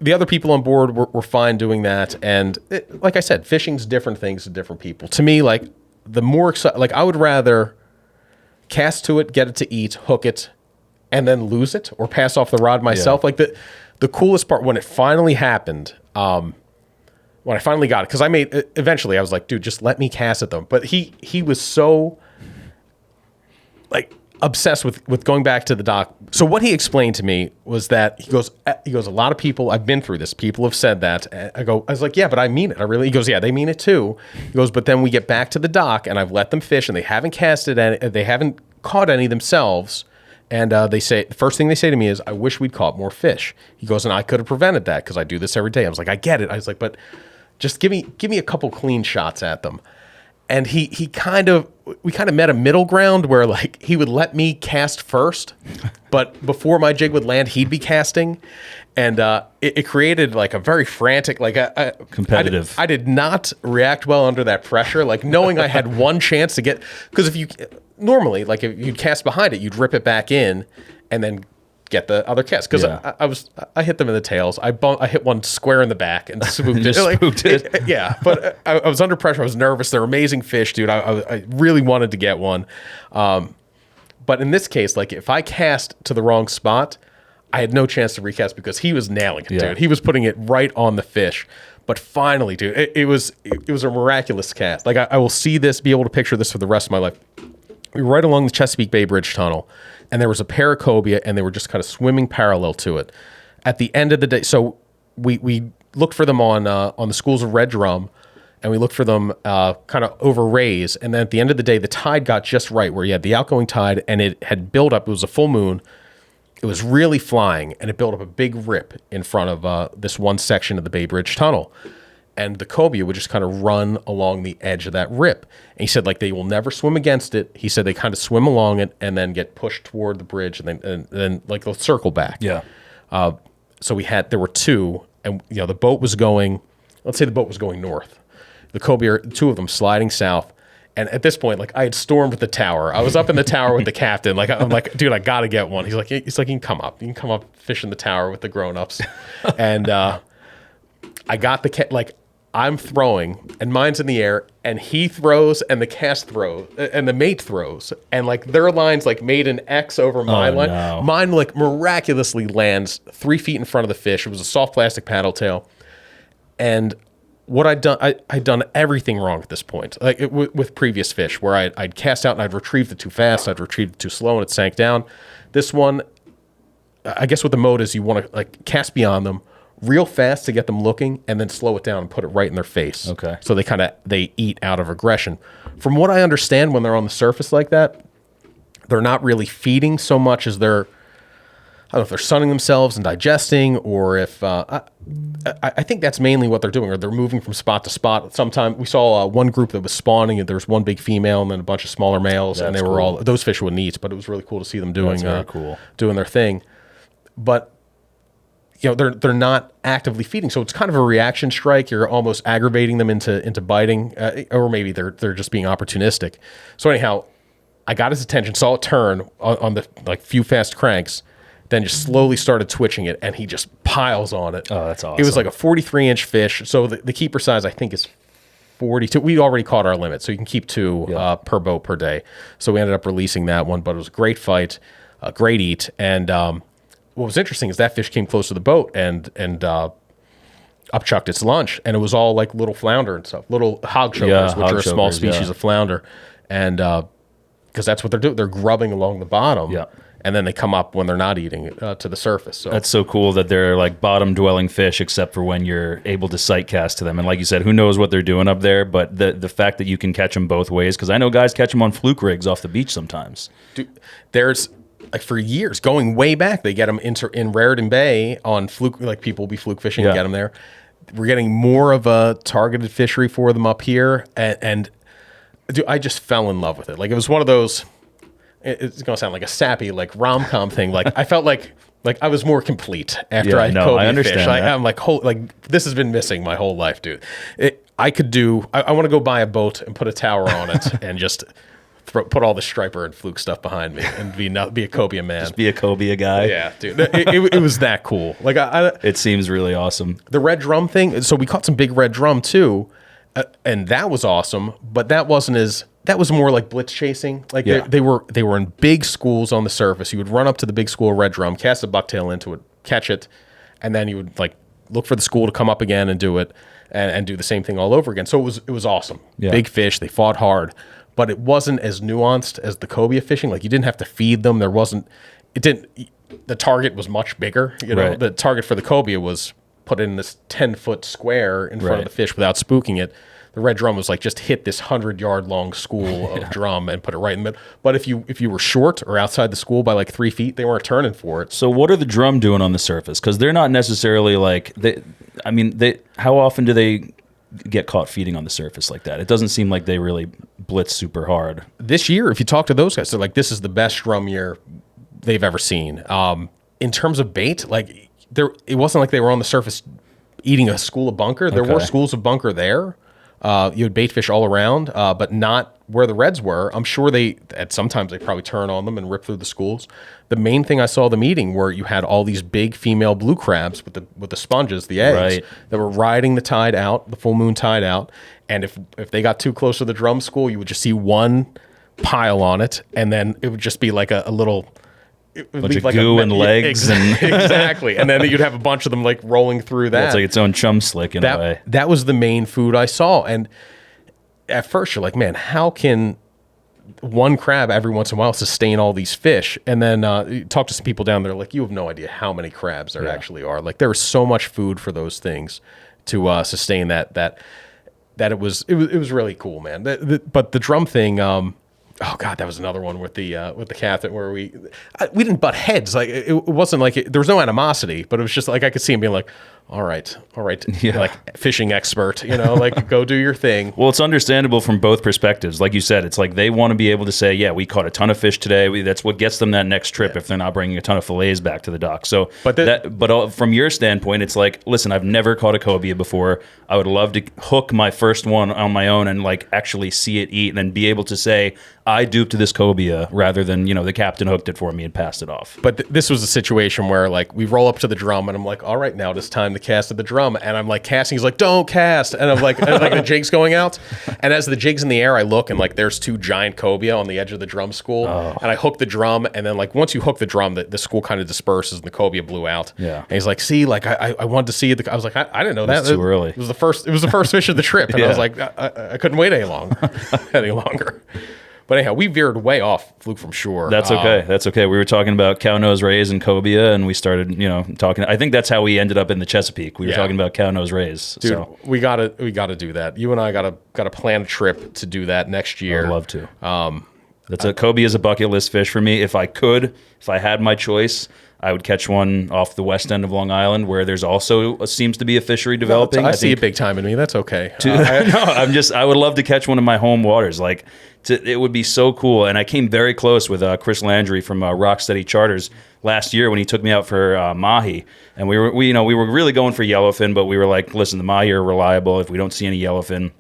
the other people on board were fine doing that. And like I said, fishing's different things to different people. To me, like, the more like, I would rather cast to it, get it to eat, hook it, and then lose it or pass off the rod myself. Like, the coolest part when it finally happened. When I finally got it, because eventually I was like, dude, just let me cast at them. But he was so, like, obsessed with going back to the dock. So what he explained to me was that he goes, a lot of people, I've been through this, people have said that. I was like, yeah, but I mean it. He goes, yeah, they mean it too. He goes, but then we get back to the dock and I've let them fish and they haven't casted any, they haven't caught any themselves. And they say, the first thing they say to me is, I wish we'd caught more fish. He goes, and I could have prevented that because I do this every day. I was like, I get it. I was like, but just give me a couple clean shots at them. And we kind of met a middle ground where, like, he would let me cast first, but before my jig would land, he'd be casting. And it created, like, a very frantic, like, competitive. I did not react well under that pressure, like, knowing I had one chance to get, because normally, like, if you'd cast behind it, you'd rip it back in and then get the other cast. Because I hit them in the tails. I hit one square in the back and spooked it. Spooked it. Yeah, but I was under pressure. I was nervous. They're amazing fish, dude. I really wanted to get one. But in this case, like, if I cast to the wrong spot, I had no chance to recast because he was nailing it, dude. He was putting it right on the fish. But finally, dude, it was a miraculous cast. Like, I will be able to picture this for the rest of my life. We were right along the Chesapeake Bay Bridge Tunnel, and there was a pair of cobia, and they were just kind of swimming parallel to it. At the end of the day, so we looked for them on the schools of red drum, and we looked for them kind of over rays. And then at the end of the day, the tide got just right, where you had the outgoing tide, and it had built up. It was a full moon. It was really flying, and it built up a big rip in front of this one section of the Bay Bridge Tunnel. And the cobia would just kind of run along the edge of that rip. And he said, like, they will never swim against it. He said they kind of swim along it and then get pushed toward the bridge and then like, they'll circle back. Yeah. So there were two, and, you know, the boat was going north. The cobia, two of them sliding south. And at this point, like, I had stormed the tower. I was up in the tower with the captain. Like, I'm like, dude, I got to get one. He's like, you can come up. You can come up, fish in the tower with the grown-ups. And I got I'm throwing and mine's in the air and he throws and the cast throws and the mate throws and like their line's like made an X over my line. No. Mine like miraculously lands 3 feet in front of the fish. It was a soft plastic paddle tail. And what I'd done, I'd done everything wrong at this point, like with previous fish where I'd cast out and I'd retrieved it too fast. I'd retrieved it too slow and it sank down. This one, I guess what the mode is, you want to like cast beyond them real fast to get them looking and then slow it down and put it right in their face. Okay. So they eat out of aggression. From what I understand, when they're on the surface like that, they're not really feeding so much as they're, I don't know if they're sunning themselves and digesting, or if I think that's mainly what they're doing, or they're moving from spot to spot. Sometimes we saw one group that was spawning, and there was one big female and then a bunch of smaller males, and they were all, those fish wouldn't eat, but it was really cool to see them doing doing their thing. But you know, they're not actively feeding, so it's kind of a reaction strike. You're almost aggravating them into biting, or maybe they're just being opportunistic. So anyhow, I got his attention, saw it turn on the like few fast cranks, then just slowly started twitching it, and he just piles on it. Oh, that's awesome. It was like a 43-inch fish, so the keeper size I think is 42. We already caught our limit, so you can keep 2 per boat per day. So we ended up releasing that one, but it was a great fight, a great eat, and what was interesting is that fish came close to the boat and upchucked its lunch, and it was all like little flounder and stuff, little hog chokers, which are a small species of flounder, and because that's what they're doing, they're grubbing along the bottom, and then they come up when they're not eating to the surface. So that's so cool that they're like bottom dwelling fish, except for when you're able to sight cast to them. And like you said, who knows what they're doing up there? But the fact that you can catch them both ways, because I know guys catch them on fluke rigs off the beach sometimes. Dude, there's like for years, going way back, they get them in Raritan Bay on fluke, like people will be fluke fishing and get them there. We're getting more of a targeted fishery for them up here. And dude, I just fell in love with it. Like it was one of those, it's going to sound like a sappy, like rom-com thing. Like I felt like I was more complete after I cobia fish. I'm like, this has been missing my whole life, dude. I want to go buy a boat and put a tower on it and just put all the striper and fluke stuff behind me and be a cobia man. Just be a cobia guy. Yeah, dude. It was that cool. Like it seems really awesome. The red drum thing. So we caught some big red drum too, and that was awesome. But that was more like blitz chasing. Like they were in big schools on the surface. You would run up to the big school of red drum, cast a bucktail into it, catch it, and then you would like look for the school to come up again and do it, and do the same thing all over again. So it was awesome. Yeah. Big fish. They fought hard. But it wasn't as nuanced as the cobia fishing. Like you didn't have to feed them. The target was much bigger. You know, the target for the cobia was put in this 10-foot square in front of the fish without spooking it. The red drum was like just hit this 100-yard long school of drum and put it right in the middle. But if you were short or outside the school by like 3 feet, they weren't turning for it. So what are the drum doing on the surface? Because they're not necessarily like how often do they get caught feeding on the surface like that? It doesn't seem like they really blitz super hard. This year, if you talk to those guys, they're like, this is the best drum year they've ever seen. In terms of bait, like it wasn't like they were on the surface eating a school of bunker. There were schools of bunker there. You had bait fish all around, but not where the reds were. I'm sure sometimes they probably turn on them and rip through the schools. The main thing I saw them eating were you had all these big female blue crabs with the sponges, the eggs, that were riding the tide out, the full moon tide out. And if they got too close to the drum school, you would just see one pile on it, and then it would just be like a little bunch of goo and legs exactly, and then you'd have a bunch of them like rolling through that. It's like its own chum slick in a way. That was the main food I saw, and at first you're like, man, how can one crab every once in a while sustain all these fish? And then you talk to some people down there, like, you have no idea how many crabs there actually are. Like there was so much food for those things to sustain that it was really cool, man. But the drum thing. Oh God, that was another one with the captain where we didn't butt heads. Like it wasn't like there was no animosity, but it was just like I could see him being like, all right, like fishing expert, like go do your thing. Well, it's understandable from both perspectives. Like you said, it's like they want to be able to say, yeah, we caught a ton of fish today. That's what gets them that next trip if they're not bringing a ton of fillets back to the dock. So, but from your standpoint, it's like, listen, I've never caught a cobia before. I would love to hook my first one on my own and like actually see it eat and then be able to say, I duped this cobia rather than, the captain hooked it for me and passed it off. But this was a situation where like we roll up to the drum and I'm like, all right, now it is time time to cast at the drum, and I'm like casting. He's like, "Don't cast," and I'm like, the jig's going out, and as the jig's in the air, I look and like there's 2 giant cobia on the edge of the drum school, and I hook the drum, and then like once you hook the drum, the school kind of disperses and the cobia blew out. Yeah, and he's like, "See, like I wanted to see it." I was like, "I didn't know that. Too early. It was the first fish of the trip," and I was like, I couldn't wait any longer. But anyhow, we veered way off Fluke from shore. That's okay. That's okay. We were talking about cow nose rays and cobia, and we started, talking. I think that's how we ended up in the Chesapeake. We were talking about cow nose rays. Dude, so. we gotta do that. You and I gotta plan a trip to do that next year. I'd love to. Cobia is a bucket list fish for me. If I had my choice, I would catch one off the west end of Long Island, where there's also seems to be a fishery developing. I see it big time in me. That's okay. I would love to catch one in my home waters. It would be so cool. And I came very close with Chris Landry from Rocksteady Charters last year when he took me out for mahi, and we were really going for yellowfin, but we were like, listen, the mahi are reliable. If we don't see any yellowfin,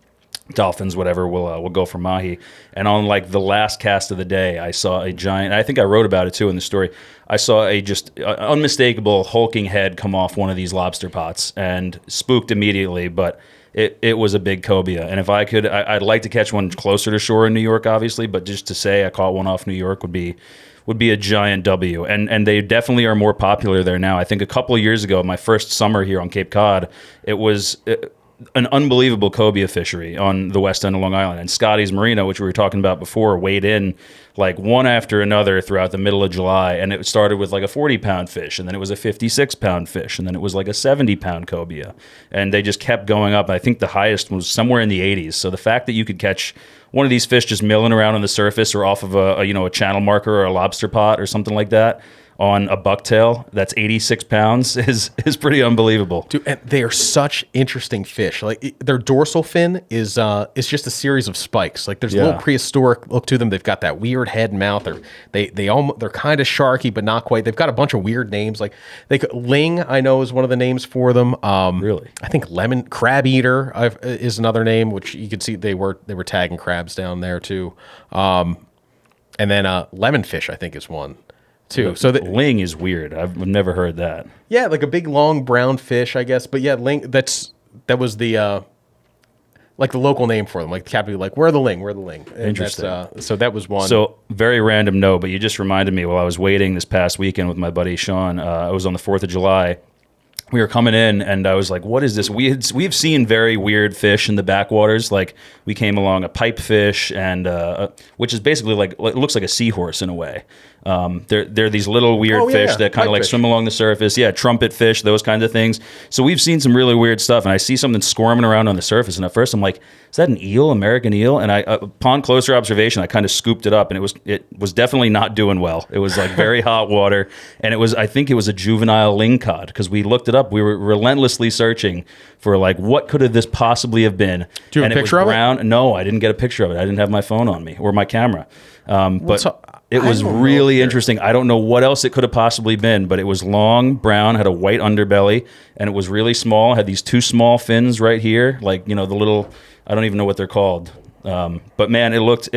dolphins, whatever, we'll go for mahi. And on like the last cast of the day, I saw a giant. I think I wrote about it too in the story. I saw a just unmistakable hulking head come off one of these lobster pots and spooked immediately, but. It was a big cobia, and if I could, I'd like to catch one closer to shore in New York, obviously. But just to say I caught one off New York would be a giant W. And they definitely are more popular there now. I think a couple of years ago, my first summer here on Cape Cod, it was an unbelievable cobia fishery on the west end of Long Island. And Scotty's Marina, which we were talking about before, weighed in like one after another throughout the middle of July. And it started with like a 40-pound fish, and then it was a 56-pound fish, and then it was like a 70-pound cobia. And they just kept going up. I think the highest was somewhere in the 80s. So the fact that you could catch one of these fish just milling around on the surface or off of a channel marker or a lobster pot or something like that on a bucktail that's 86 pounds is pretty unbelievable. Dude, and they are such interesting fish. Like their dorsal fin is just a series of spikes. Like there's a little prehistoric look to them. They've got that weird head and mouth. They're kind of sharky, but not quite. They've got a bunch of weird names. Like Ling, I know, is one of the names for them. Really? I think lemon crab eater is another name, which you can see they were tagging crabs down there too. And then lemon fish, I think, is one. Too. So ling is weird. I've never heard that. Yeah, like a big long brown fish, I guess. But yeah, ling. That was the like the local name for them. Like the captain would be like, "Where are the ling? Where are the ling?" And interesting. So that was one. So very random note, but you just reminded me while I was waiting this past weekend with my buddy Sean. I was on the 4th of July. We were coming in, and I was like, "What is this?" We've seen very weird fish in the backwaters. Like we came along a pipefish, and which is basically like it looks like a seahorse in a way. They're these little weird fish that kind of like swim along the surface. Yeah, trumpet fish, those kinds of things. So we've seen some really weird stuff, and I see something squirming around on the surface, and at first I'm like, "Is that an eel, American eel?" And upon closer observation, I kind of scooped it up, and it was definitely not doing well. It was like very hot water, and I think it was a juvenile lingcod because we looked it up. We were relentlessly searching for like what could have this possibly have been. Do you have a picture of it? No, I didn't get a picture of it. I didn't have my phone on me or my camera. It was really interesting. I don't know what else it could have possibly been, but it was long, brown, had a white underbelly, and it was really small. Had these 2 small fins right here, like the little. I don't even know what they're called, but man, it looked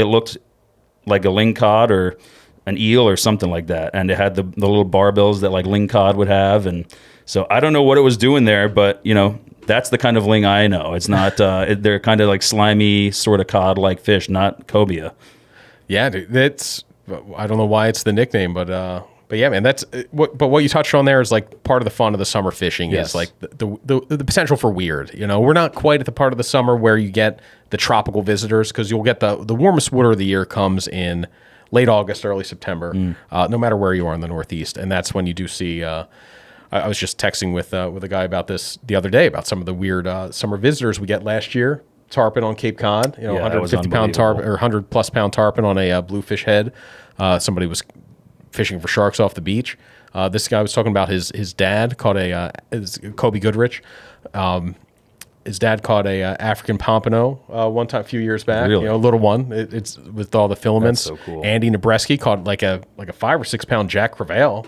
like a lingcod or an eel or something like that, and it had the little barbells that like lingcod would have, and so I don't know what it was doing there, but that's the kind of ling I know. It's not. They're kind of like slimy, sort of cod-like fish, not cobia. Yeah, dude, I don't know why it's the nickname, but yeah, man, that's what you touched on there is like part of the fun of the summer fishing is like the potential for weird. We're not quite at the part of the summer where you get the tropical visitors because you'll get the warmest water of the year comes in late August, early September, no matter where you are in the Northeast, and that's when you do see. I was just texting with a guy about this the other day about some of the weird summer visitors we get last year. Tarpon on Cape Cod, 150-pound tarpon or 100+ pound tarpon on a bluefish head. Somebody was fishing for sharks off the beach. This guy was talking about his dad caught Kobe Goodrich. His dad caught a African pompano one time a few years back. Really? A little one. It's with all the filaments. That's so cool. Andy Nebreski caught like a 5 or 6 pound Jack Crevalle.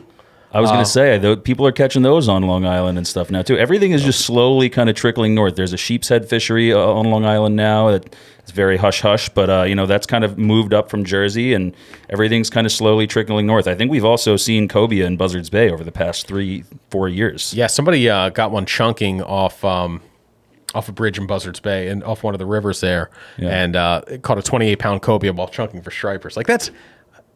I was going to say, though, people are catching those on Long Island and stuff now, too. Everything is just slowly kind of trickling north. There's a sheep's head fishery on Long Island now. It's very hush-hush, but, that's kind of moved up from Jersey, and everything's kind of slowly trickling north. I think we've also seen cobia in Buzzards Bay over the past 3-4 years. Yeah, somebody got one chunking off a bridge in Buzzards Bay and off one of the rivers there, and it caught a 28-pound cobia while chunking for stripers. Like, that's...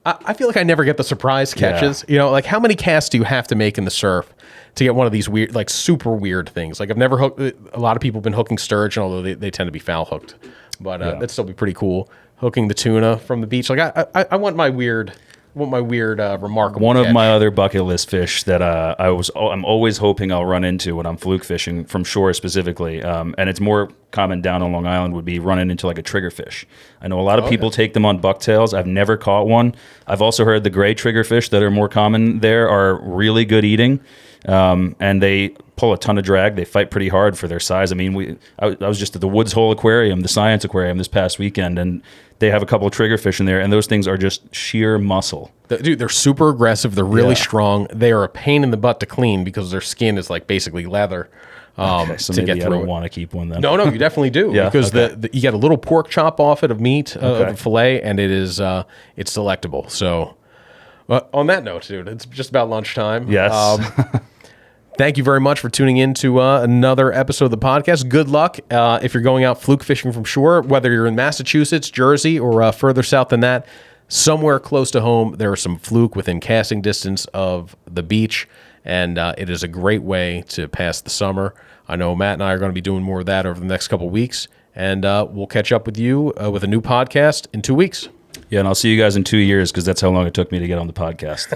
I feel like I never get the surprise catches. Yeah. Like how many casts do you have to make in the surf to get one of these weird, like super weird things? Like I've never hooked. A lot of people have been hooking sturgeon, although they tend to be foul hooked. But that'd still be pretty cool. Hooking the tuna from the beach. Like I want my weird. Remarkable. One catch. of my other bucket list fish that I'm always hoping I'll run into when I'm fluke fishing from shore specifically, and it's more common down on Long Island, would be running into like a triggerfish. I know a lot of people take them on bucktails. I've never caught one. I've also heard the gray triggerfish that are more common there are really good eating, and they pull a ton of drag. They fight pretty hard for their size. I mean, I was just at the Woods Hole Aquarium, the Science Aquarium, this past weekend, and they have a couple of triggerfish in there, and those things are just sheer muscle. Dude, they're super aggressive. They're really strong. They are a pain in the butt to clean because their skin is like basically leather. So to maybe get I through don't want to keep one then. No, you definitely do. Because you get a little pork chop off it of meat, of the fillet, and it's delectable. So on that note, dude, it's just about lunchtime. Yes. Thank you very much for tuning in to another episode of the podcast. Good luck if you're going out fluke fishing from shore, whether you're in Massachusetts, Jersey, or further south than that. Somewhere close to home, there are some fluke within casting distance of the beach, and it is a great way to pass the summer. I know Matt and I are going to be doing more of that over the next couple of weeks, and we'll catch up with you with a new podcast in 2 weeks. Yeah, and I'll see you guys in 2 years because that's how long it took me to get on the podcast.